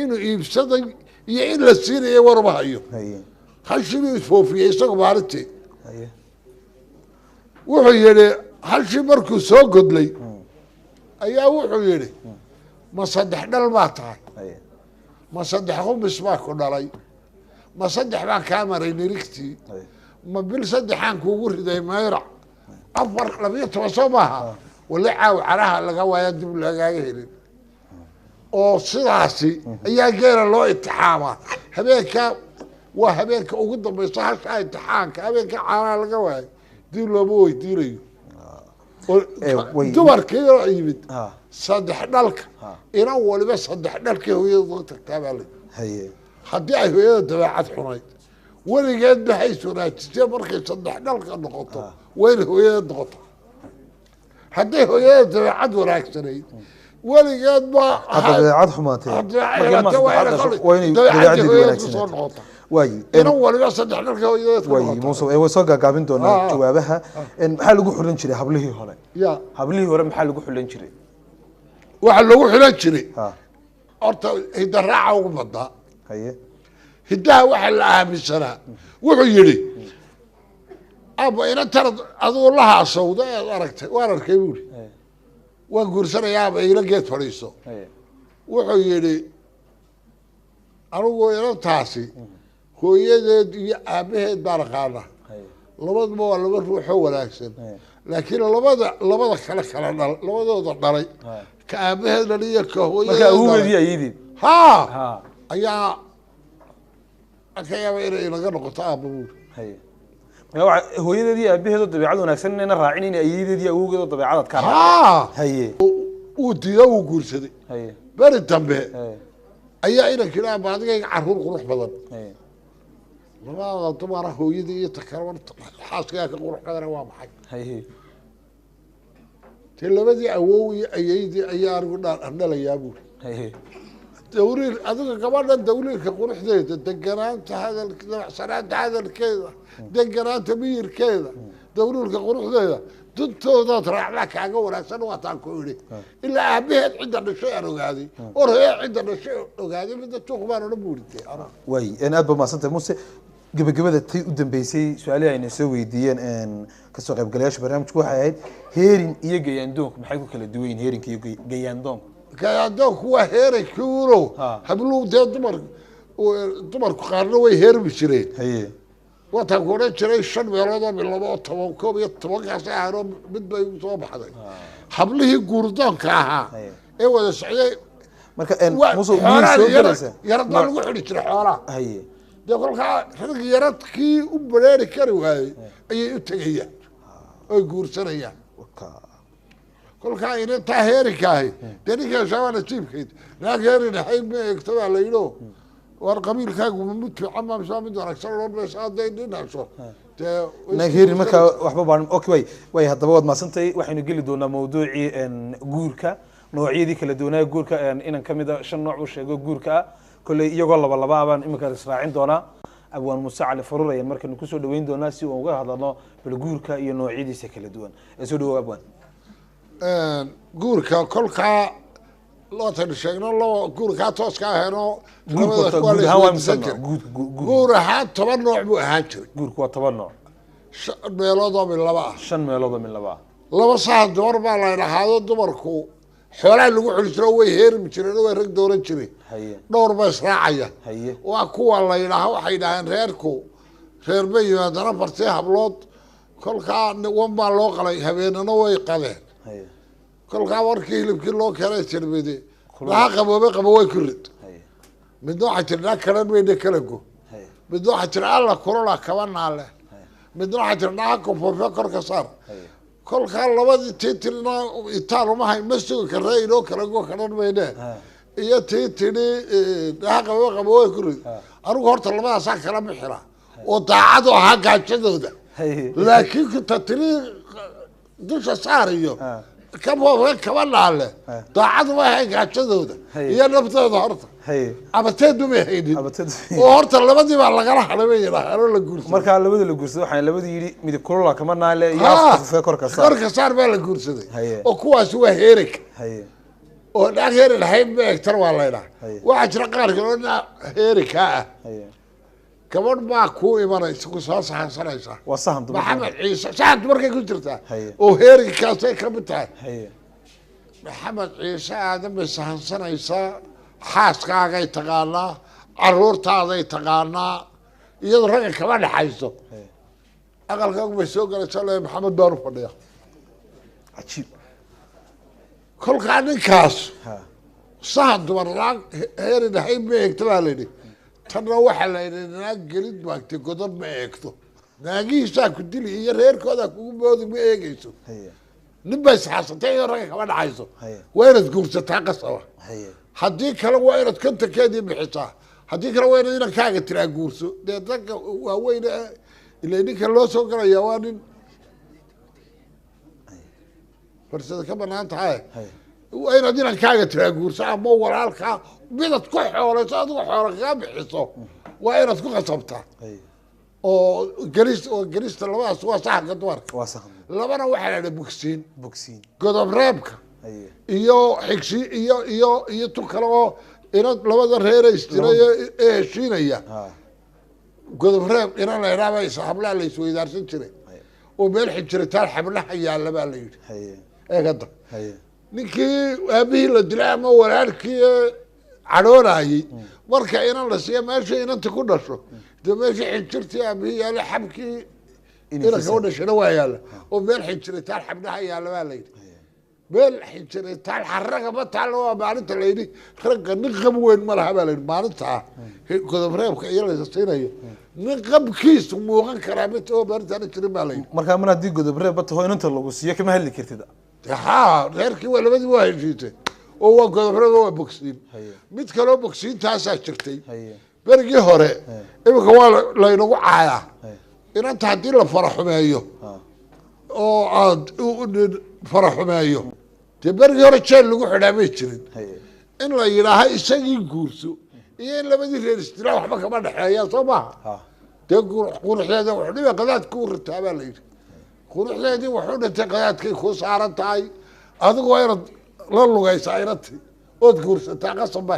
inuu iibsaday iyo in la siinayo warma hayo hal shinuu isfoofiyey isagu maalintii wuxuu yidhi hal shi markuu soo godlay ayaa wuxuu yidhi ma 3 dhal baa tahay ma 3 qumis baa ku dhalay ma 3 baan kaa maray nirigtii ma bil 3 aan kuugu riday mayrac 12 soo maaha wala caaw caraha laga waaya dib lagaaga helin oo sidaasi ayaa geera loo itixaama habeenka waa habeenka ugu dambaysa halka imtixaanka habeenka caraha laga waayo dib looba weydiinayo dumarkii oo yimid saddex dhalka inan waliba saddex dhalkii hooyada uga tagtaa baa la haddii ay hooyada dabeecad xunayd weligeed maxay wanaajisee markay saddex dhalka noqoto wayna hooyada noqoto hadday hooyada dabeecad wanaagsanayd weligeed ma dabeecad xumaatee dabeecadii wanaagsanaato inan waliba saddex dhalka hooyada way muuse way soo gaagaabin doonaa jawaabaha maxaa lagu xulan jiray hablihii hore hablihii hore maxaa lagu xulan jiray waxa lagu xulan jiray horta hidaraaca ugu badnaa hiddaha waxa la aaminsanaa wuxuu yidhi aba inantan adigu la haasawda eed aragtay waan arkay buuri waan guursanayaa aba ila geed fadhiiso wuxuu yidhi anigu inantaasi hooyadeed iyo aabaheed baan aqaana labaduba waa laba ruuxoo wanaagsan laakiin labada kale kala dhal labadooda dhalay ka aabaheed dhaliyo ka hooyadeed ayaa ka yaaba inay naga noqoto aaba buuri hooyadeed iyo aabaheedoo dabeecad wanaagsan inayna raacin in ayeyadeed iyo awowgeedoo dabeecadaad ka haye uu diido uu guursaday beri dambe ayaa inanka ilaa maadigayga caruur qurux badan labada dumara hooyadii iyo takaraban xaaskayaa ka qurux badana waa maxay te labadii awow iyo ayeydii ayaa anigu dhalayaa buuri dawliil adiga gabadhan dawliilka quruxdeeda deganaanta hadalka dabacsanaanta hadalkeeda deganaanta miyirkeeda dawliilka quruxdeeda duntoodaad raacdaa kaaga wanaagsan waataan ku idhi ilaa aabaheed cidda dhashay aan ogaaday or hee cidda dhashay ogaaday midda tuuq baan odhan buuritay way aad ba mahadsantay muuse gabagabada tay u dambeysay su-aalihii ayna soo weydiiyeen kasoo qaybgalayaasha barnaamijku waxay ahayd heerin iyo gayaandoonku maxay ku kala duwan yihin heerinka iyo gayaandoonku gayaandoonku waa heerankii uno habluhu dee dumarku qaarna way heermi jireen waataan ku odhan jiray 5 meelood oo bilabo oo 10 koob iyo 10kaas ahaanoo mid bay soo baxday hablihii guurdoonka ahaa ee wada socday marka muuse soo galaysa yaradna lagu xidhi jiray xoolaha dee kolkaa rag yaradkii u bareeri kari waayey ayay u tegayaan oy guursanayaan kolkaa inantaa heerinka ahi dee ninkaasa waa nasiibkeed naag heerin ahayd ma eegto baa la yidho war qabiilkaagu mid fiican ma mise mid wanaagsan loo dhaysa hadday dhinayso naag heerin markaa waxba baan okay way haddaba waad mahadsantay waxaynu geli doonaa mawduucii guurka noocyadii kala duwanaa guurka inan ka mid a 5 nooc uu sheego guurka ah kolley iyagoo laba abaan iminka israacin doonaa abwaan muuse cali faruur ayaan markaynu kusoo dhaweyn doonaa si uu uga hadlano bal guurka iyo noocyadiisa kala duwan soo dhawow abwaan guurka kolkaa lootan sheegno loo guurkaa tooska ahayno guur ahaan 10 nooc buu ahaan jiray guurku waa 10 nooc 5 meelood oo min laba ah 5 meelood oo min laba ah laba sahan dumar baa la yidhaahdo dumarku xoolaha lagu xuli jiro way heermi jireen way rag dooran jireen dhowr ba israacaya waa kuwa la yidhaaho waxay yidhaaheen reer bay yimaadana bartee hablood kolkaa wan baa loo qalay habeenana way qadeen kolkaa warkii hilibkii loo keenay tirbide laha qaboobe qabo way ku rid midna waxay tiri naa kalan weyne kala go midna waxay tiri alla kulala kaba naale midna waxay tiri naa kofofe korka saar kolkaa labadii tii tirina itaan uma hay ma sugi karee inoo kala go kalan weyne iyo tii tiri naa qaboobe qabo way ku rid anigu horta labadaasaa kala bixira oo daacad oo ahaa gaajadooda laakiin ta tiri dusha saar iyo kaba naale daacad ma ahayn gaajadooda iyo naftooda horta abateedu may haynin oo horta labadii baa lagala hadhay bay yidhaahdo la guursaday markaa labada la guursaday waxaan labada yidhi midib kulula kama naale iyo afkufee korka saar baa la guursaday oo kuwaasi waa heerinka oo naag heerin ahayn ma eegtan waa laydhaa waxaa jira qaar kaloo heerinka ah gabadh baa kuu imanaysa ku soo sahansanaysaa waa sahan maxamed ciise sahan dumarkay ku jirtaa oo heerinkaasay ka mid tahay maxamed ciise aadan bay sahansanaysaa xaaskaagay taqaanaa caruurtaaday taqaanaa iyadoo ragga kama dhaxayso aqalkaagu bay soo galaysaa le maxamed baan u fadhiya cajiib kolkaa ninkaas sahan dumar laag heerin ahayn ma eegta baa layidhi tanna waxaa la yidhi naag gelid maagtay godob ma eegto naagihiisaa ku dili iyo reerkoodaa kugu boodi ma eegeyso nin bay isxaasatay iyo ragga kama dhacayso waa inaad guursataa qasaba haddii kale waa inaad kontankeedii bixisaa haddii kale waa inaad inankaaga tiraa guurso dee ragga waaweyne ila ninka loo soo galaya waa nin farsada ka banaan tahay waa inaad inankaaga tiraa guurso ama walaalkaa midad ku xoolayso adigu xoola kaga bixiso waa inaad ku qasabtaa oo gelista labadaas waa saxanka dumarka labana waxaa la dhaha bogsiin godob reebka iyo xigsi iyo tu kale oo inad labada reer isjiray ee heshiinaya godob reeb inan la idhaaba hablaha la isweydaarsan jiray oo meel xijiritaan xablaha yaalla baa la yidhi eegada ninkii aabihii la dilay ama walaalkii cadhoonayey marka inan la siiya meesha inanta ku dhasho dee meesha xijirtii aabihii yaalla xabkii inanka u dhashana waa yaalla oo meel xijiritaan xablaha yaalla baa la yidhi meel xijiritaan xaraga ma taalla waa maalinta la yidhi ragga nin qab weyn ma laha baa la yidhi maalintaa godob reebka iyo laysa siinayo nin qabkiisu muuqan karaa mid oo maalintaana jirin baa la yidhi markaa mar haddii godob reeb taho inanta lagu siiyo kama hadli kartid haa reerkii waa labadii waa heshiisay oo waa godob reeb waa bogsiin mid kaloo bogsiintaasaa jirtay berigii hore iminka waa laynagu caayaa inanta haddii la faraxumeeyo oo aad faraxumeeyo dee berigii hore jeel lagu xidhaa may jirin in la yidhaaha isagii guurso iyo in labadii reer istilaa waxba kama dhexeeyaan soo maaha dee quruxdeeda wuxuu dhiba qadaadka u ritaa baa la yidhi quruxdeedii wuxuu dhintay qadaadkay kuu saaran tahay adigu waa inaad la lugaysaa inanti ood guursataa qasab ba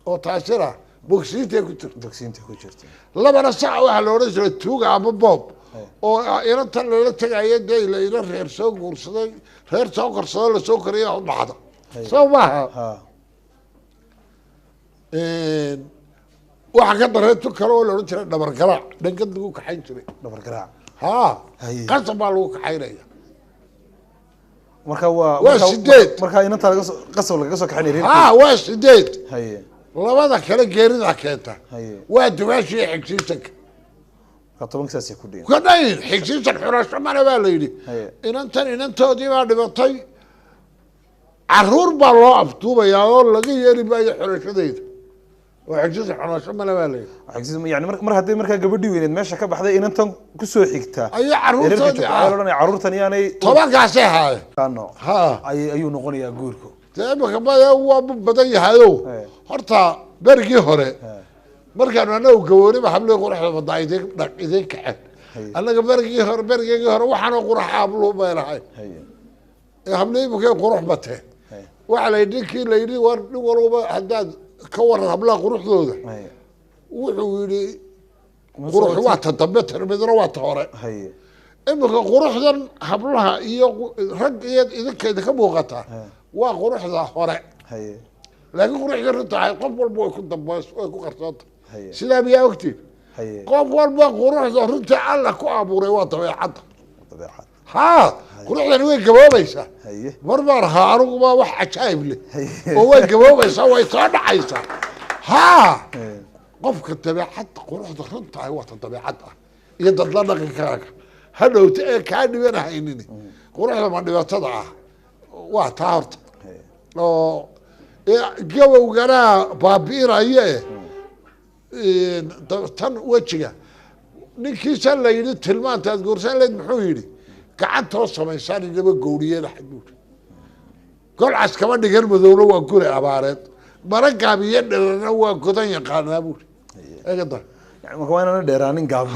oo taasina bogsiintay ku jirta labana sac waxaa la odhan jiray tuuga ama boob oo inantan lala tegayo dee ila reer soo guursaday reer soo korsado lasoo koriya u dhacda soo maaha waxaa ka daray tu kale oo la odhan jiray dhabargaraac dhangad lagu kaxayn jiray dhabargaraac haa qasab baa lagu kaxaynaya marka waa waa sideed marka inanta qasab lagaga soo kaxaynaya haa waa sideed labada kale geerida keenta waa dumaashii iyo xigsiisanka kadhayn xigsiisan xurasho male baa la yidhi inantan inantoodii baa dhibatay caruur baa loo afduubayaa oo laga yeeri maayo xurashadeeda oo xigsiisan xurasho male baa la yidhi yani mar hadday markaa gabadhii weyneed meesha ka baxday inantan kusoo xigtaa ayaa caruurtoodii caruurtan yaanay tobankaasay haayeen ayuu noqonayaa guurku dee imika maya waa badan yahayo horta berigii hore markaanu anagu gawooniba hablii quraxda badaa idin kaceen annaga berigii hore waxaanoo qurax habluhu bay lahayn hablii imikay qurux bateen waxa la yidhi ninkii la yidhi war nin walba haddaad ka waran hablaha quruxdooda wuxuu yidhi qurux waa ta dambe midna waa ta hore imika quruxdan hablaha iyo rag iyo idinka idinka muuqataa waa quruxda hore laakiin quruxda runta ahay qof walba way ku dambayso way ku qarsoonta sidaa miyaa ogtiin qof walba quruxda runta alla ku abuuray waa dabeecadda haa quruxdani way gaboobaysaa mar baan ahaa aniguba wax cajaayib leh oo way gaboobaysaa way soo dhacaysaa haa qofka dabeecadda quruxda runta ahay waa ta dabeecad ah iyo dadla dhaqankaaga hadhowta ee kaa dhibanahaynin quruxda ma dhibatada ah waa taa horta oo gabowgana baabi'inaye tan wejiga ninkiisa la yidhi tilmaantaad guursan leed muxuu yidhi gacantoo samaysaan inaba gowriyeen xaduud golcas kama dhigan madowna waa guri abaareed mara gaabiyo dherana waa godan yaqaanaa buuri eegada waa inaan dheeraanin gaab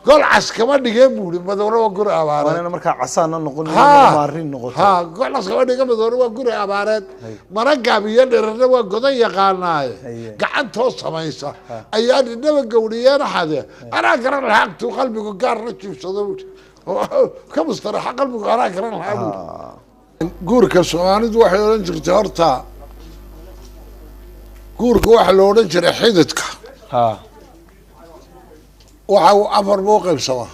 golcas kama dhigeen buuri madowna waa guri abaareed waa inaan markaa casaana noqon maarin noqoto haa golcas kama dhigan madowna waa guri abaareed mara gaabiyo dherana waa godan yaqaanaaye gacantoo samaysa ayaan inaba gowriyeen xade anaa garan lahaa agtuu qalbigu gaar la jiibsado buuri ka mustaraxa qalbigu anaa garan lahaa buuri guurka soomaalidu waxay odhan jirtay horta guurka waxaa la odhan jiray xididka waxa uu afar buu qaybsamaa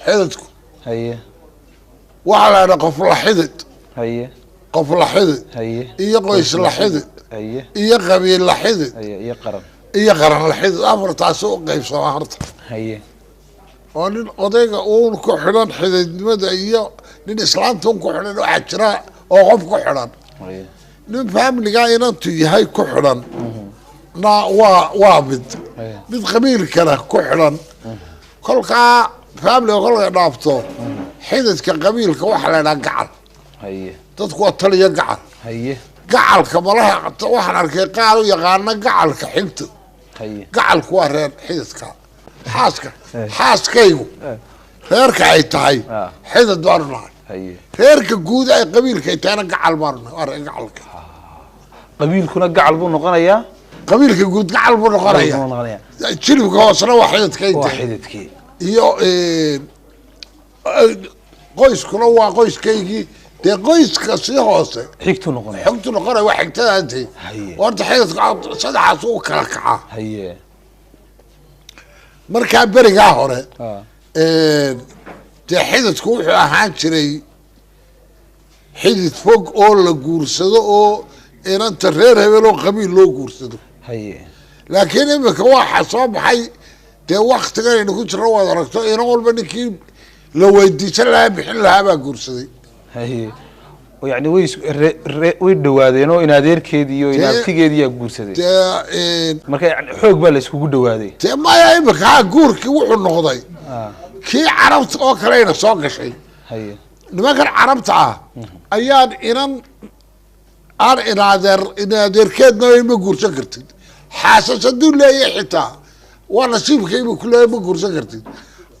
xididku waxaa la idhaa qof la xidid qof la xidid iyo qoys la xidid iyo qabiil la xidid iyo qaran la xidid afartaasi u qaybsamaa horta oo nin odayga uun ku xidhan xididnimada nin islaanta ku xidhan waxaa jira oo qof ku xidhan nin faamiliga inantu yahay ku xidhan na waa mid qabiilkana ku xidhan kolkaa faamiliga kolkay dhaafto xididka qabiilka waxaa la idhaha gacal dadku waa taliya gacal gacalka malaha waxaan arkay qaar u yaqaana gacalka xigta gacalku waa reer xididka xaaskaygu reerka ay tahay xidid baanu nahay reerka guud ay qabiilka ay tahayna gacal baanu nahay waa reer gacalka qabiilkuna gacal buu noqonayaa qabiilka guud gacal buu noqonayaa jilibka hoosena waa xididkayta iyo qoyskuna waa qoyskaygii dee qoyska sii hoose xigtu noqonaya waa xigtadaantay horta xididka saddexaas u kala kacaa markaa berigaa hore dee xididku wuxuu ahaan jiray xidid fog oo la guursado oo inanta reer hebel oo qabiil loo guursado laakiin imika waxa soo baxay dee waktigan aynu ku jirno waad aragto inan walba ninkii la weydiisan lahaa bixin lahaa baa guursaday yani way dhawaadeen oo in adeerkeedii iyo in abtigeedii yaa guursaday marka xoog baa la iskugu dhawaaday dee maya imika guurkii wuxuu noqday kii carabta oo kalena soo gashay nimankan carabta ah ayaan aan inadeerkeedna ma guursan kartid xaasas hadduu leeyahay xitaa waa nasiibkayba kuleeyahay ma guursan kartid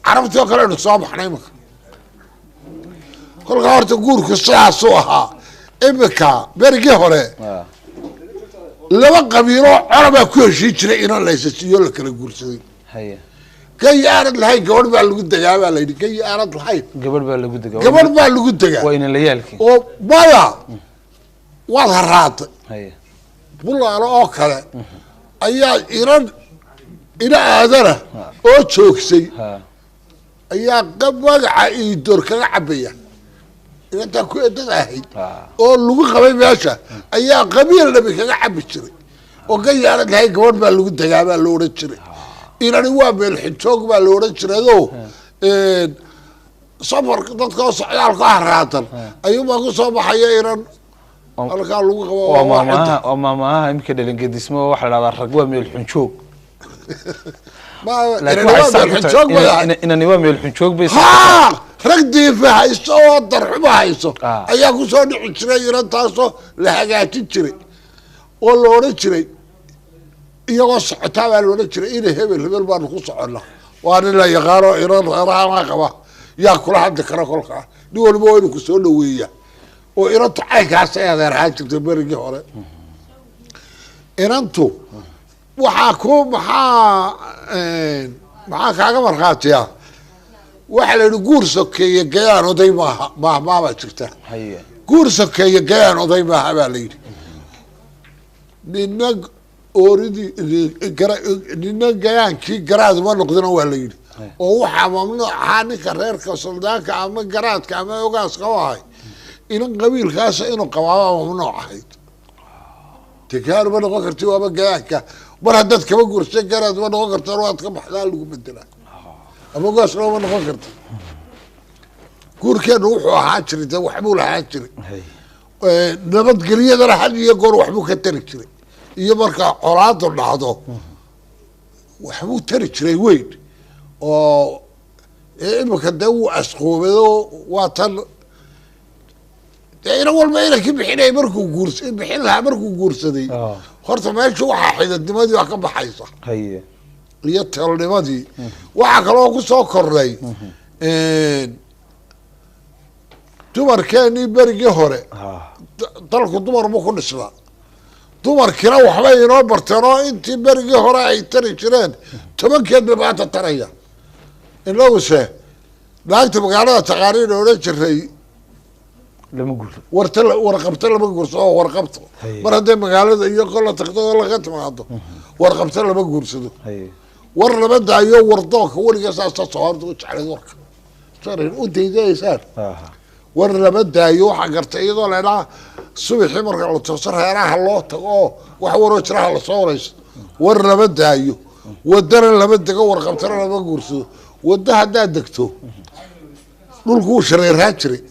carabtii oo kalenu soo baxnay imika kolkaa horta guurku sidaasuu ahaa imika berigii hore laba qabiiloo colabaa ku heshiin jiray inaan la isasiiyo la kala guursaday gayi aanad lahayn gabadh baa lagu degaa baa layidhi gayi aanad lahayn gabadh baa lagu degaa gabadh baa lagu degaa waa inalayaalkii oo maya waad haraatay bulaalo oo kale ayaa ina aadana oo joogsay ayaa magaca iidoor kaga cabaya inantaa ku edad ahayd oo lagu qabay meesha ayaa qabiil dhabi kaga cabi jiray oo gayi aanad lahayn gabadh baa lagu degaa baa la odhan jiray inani waa meel xinjoog baa la odhan jiraydo safarka dadka oo socdaalka haraatan ayuunbaa ku soo baxaya inan halkaa lagu qabo waa maamaha imika dhalingedismo waxaa la dhahdaa rag waa meel xunjoog inani waa meel xunjoog bay rag diifa hayso oo darxuba hayso ayaa kusoo dhici jiray inantaasoo la hagaajin jiray oo la odhan jiray iyagoo socotaa baa la odhan jiray ina hebel baanu ku soconnaa waa nin la yaqaano inan reeraha qaba yaa kula hadli kara kolkaa nin waliba waa inuu kusoo dhaweeyaa oo inantu caynkaas ay adeerahaan jirtay berigii hore inantu maxaa kaaga markhaatiya waxaa la yidhi guur sokeeye gayaan oday maaha maahmaabaa jirta guur sokeeye gayaan oday maaha baa la yidhi nina nina gayaankii garaad ma noqdina waa la yidhi oo waxaa mamnuuc ahaa ninka reerka suldaanka ama garaadka ama ogaaska u ahay inan qabiilkaasa inuu qabaabaa mamnuuc ahayd tekaanu ma noqon karti waaba gayaanka mar haddaad kaba guursa garaad ma noqon karta waad ka baxdaa lagu bedelaa ama ogaasna ma noqon karta guurkeenu wuxuu ahaan jiray dee waxbuu lahaan jiray nabadgelyadana had iyo goor waxbuu ka tari jiray iyo markaa colaadu dhacdo waxbuu tari jiray weyn oo imika dee wuu asqoobedo waa tan dee inan walba inankii bixinay markuu bixin lahaa markuu guursaday horta meesha waxaa xidadnimadii waa ka baxaysa iyo teelnimadii waxaa kaloo kusoo kordhay dumarkeenii berigii hore dalku dumar ma ku dhisnaa dumarkiina waxbay inoo barteen oo intii berigii hore ay tari jireen 10 ba maanta taraya inaguse naagta magaalada taqaaniin odhan jiray lama guurso warqabta lama guurso oo warqabto mar hadday magaalada iyo qola tagto oo laga timaado warqabta lama guursado war lama daayo wardoonka weliga saasa soorta u jeclay warka sarin u daydaysaan war lama daayo waxaa gartay iyadoo leedhaa subaxii marka la tooso reeraha loo tago oo wax waroo jiraha lasoo warayso war lama daayo wadana lama dego warqabtana lama guursado wadda haddaad degto dhulku wuu shareeraan jiray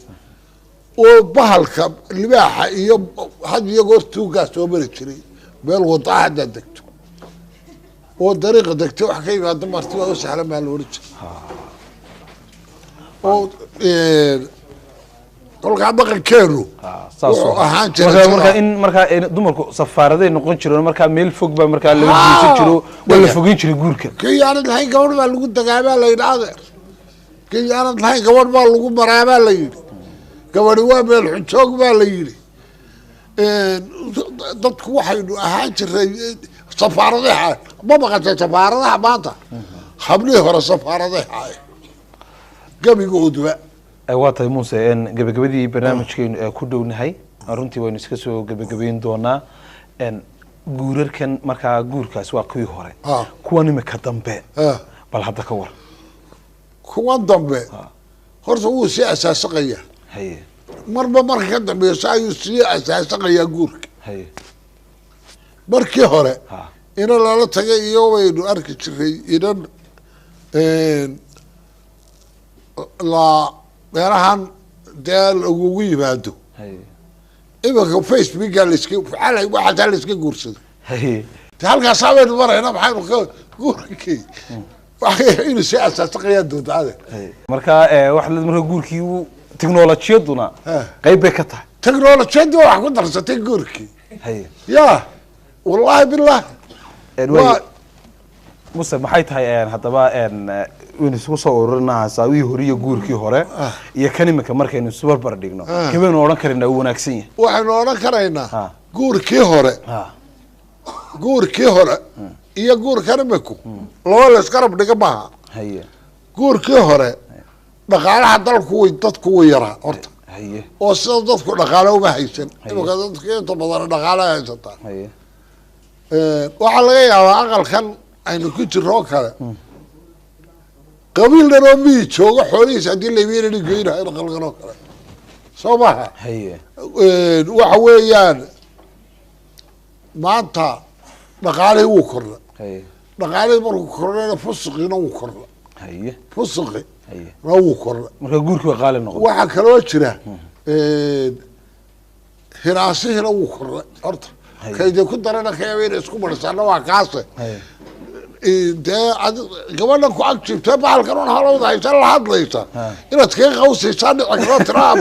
oo bahalka libaaxa iyo had iyo goor tuugaa soo mari jiray meel wada hadda degto oo dariiqa degto wax ka yimaado martida oo sahlan baa la oran jiray oo kolkaa dhaqankeenu wuxuu ahaan jiray markaa dumarku safaaraday noqon jireen markaa meel fog baa markaa laga guursan jiro waa la fogeyn jiray guurka kii aanad lahayn gabadh baa lagu dagaabaa la yidhi adeer kii aanad lahayn gabadh baa lagu maraabaa la yidhi gabadhi waa meel xunjoog baa la yidhi dadku waxaynu ahaan jiray safaaradaha ma maqantay safaaradaha maanta hablihii hore safaaradaha gabigooduba waa tahay muuse gabagabadii barnaamijkeenu ee ku dhownahay runtii waynu iska soo gabagabayn doonaa guurarkan markaa guurkaas waa kuwii hore kuwan imika dambe bal hadda ka war kuwan dambe horta wuu sii asaasaqayaa marba marka ka dambeysa ayuu sii asaasaqayaa guurka markii hore ina lala tagay iyo waynu arki jiray inan la meelahan dee lagugu yimaado iminka facebooka waxaataa la iska guursado halkaasaa baynu marayna maxaynu ka guurkii inuu sii asaasaqayaa doontaade markaa waxa marka guurkii teknolojiyaduna qayb bay ka tahay teknolojiyadii wax ku darsatay guurkii ya wallahi billahi muse maxay tahay haddaba waynu isugu soo ururinaa saawihii hore iyo guurkii hore iyo kan imika markaynu isu barbar dhigno kabaynu odhan karaynaa uu wanaagsan yahay waxaynu odhan karaynaa guurkii hore iyo guurkan imiku laba la iskarab dhiga maaha guurkii hore dhaqaalaha dadku way yaraa horta oo sida dadku dhaqaale uma haysan imika dadku inta badan dhaqaale haysataa waxaa laga yaabaa aqalkan aynu ku jirno oo kale qabiil dhan oo miyi jooga xoolihiisa haddii laybeenani geynaha in aqalkan oo kale soo maha waxa weeyaan maanta dhaqaalihii wuu kordha dhaqaalihii markuu kordhayna fusuqiina wuu kordha fusuqi na wuu kordha marka guurkii waa qaali noqon waxaa kaloo jira hinaasihiina wuu kordhay horta kayde ku darana kayaaba inay isku marisaana waa kaase dee gabadhan ku ag jibtee bahalkan un halowda haysa la hadlaysa inaad kaga qawsaysaa dhici karo tiraa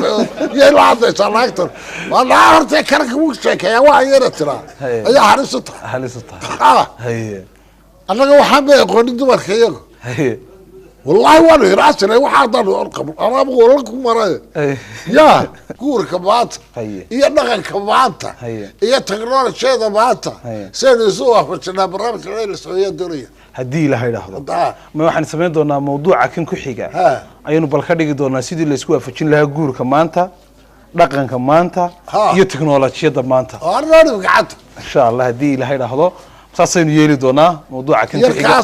yay la hadlaysaa naagtan waa naa hortee karanka wuu sheekeeyaa waa ayana tiraa ayaa halis u tahay annaga waxaan bay aqoonin dumarka iyago wallahi waanu hiraasina waxaa dhan anaaba wala ku maray ya guurka maanta iyo dhaqanka maanta iyo teknolojiyada maanta saynu isu waafajinaa barnaamijka la socodyaa doonaya haddii ilaha idhaahdo ma waxaan samayn doonaa mawduuca kan ku xiga ayaynu bal ka dhigi doonaa sidii la isku waafajin lahaa guurka maanta dhaqanka maanta iyo teknolojiyada maanta gacanta insha allah haddii ilaha idhaahdo saasaynu yeeli doonaa mawduuca kan ku xiga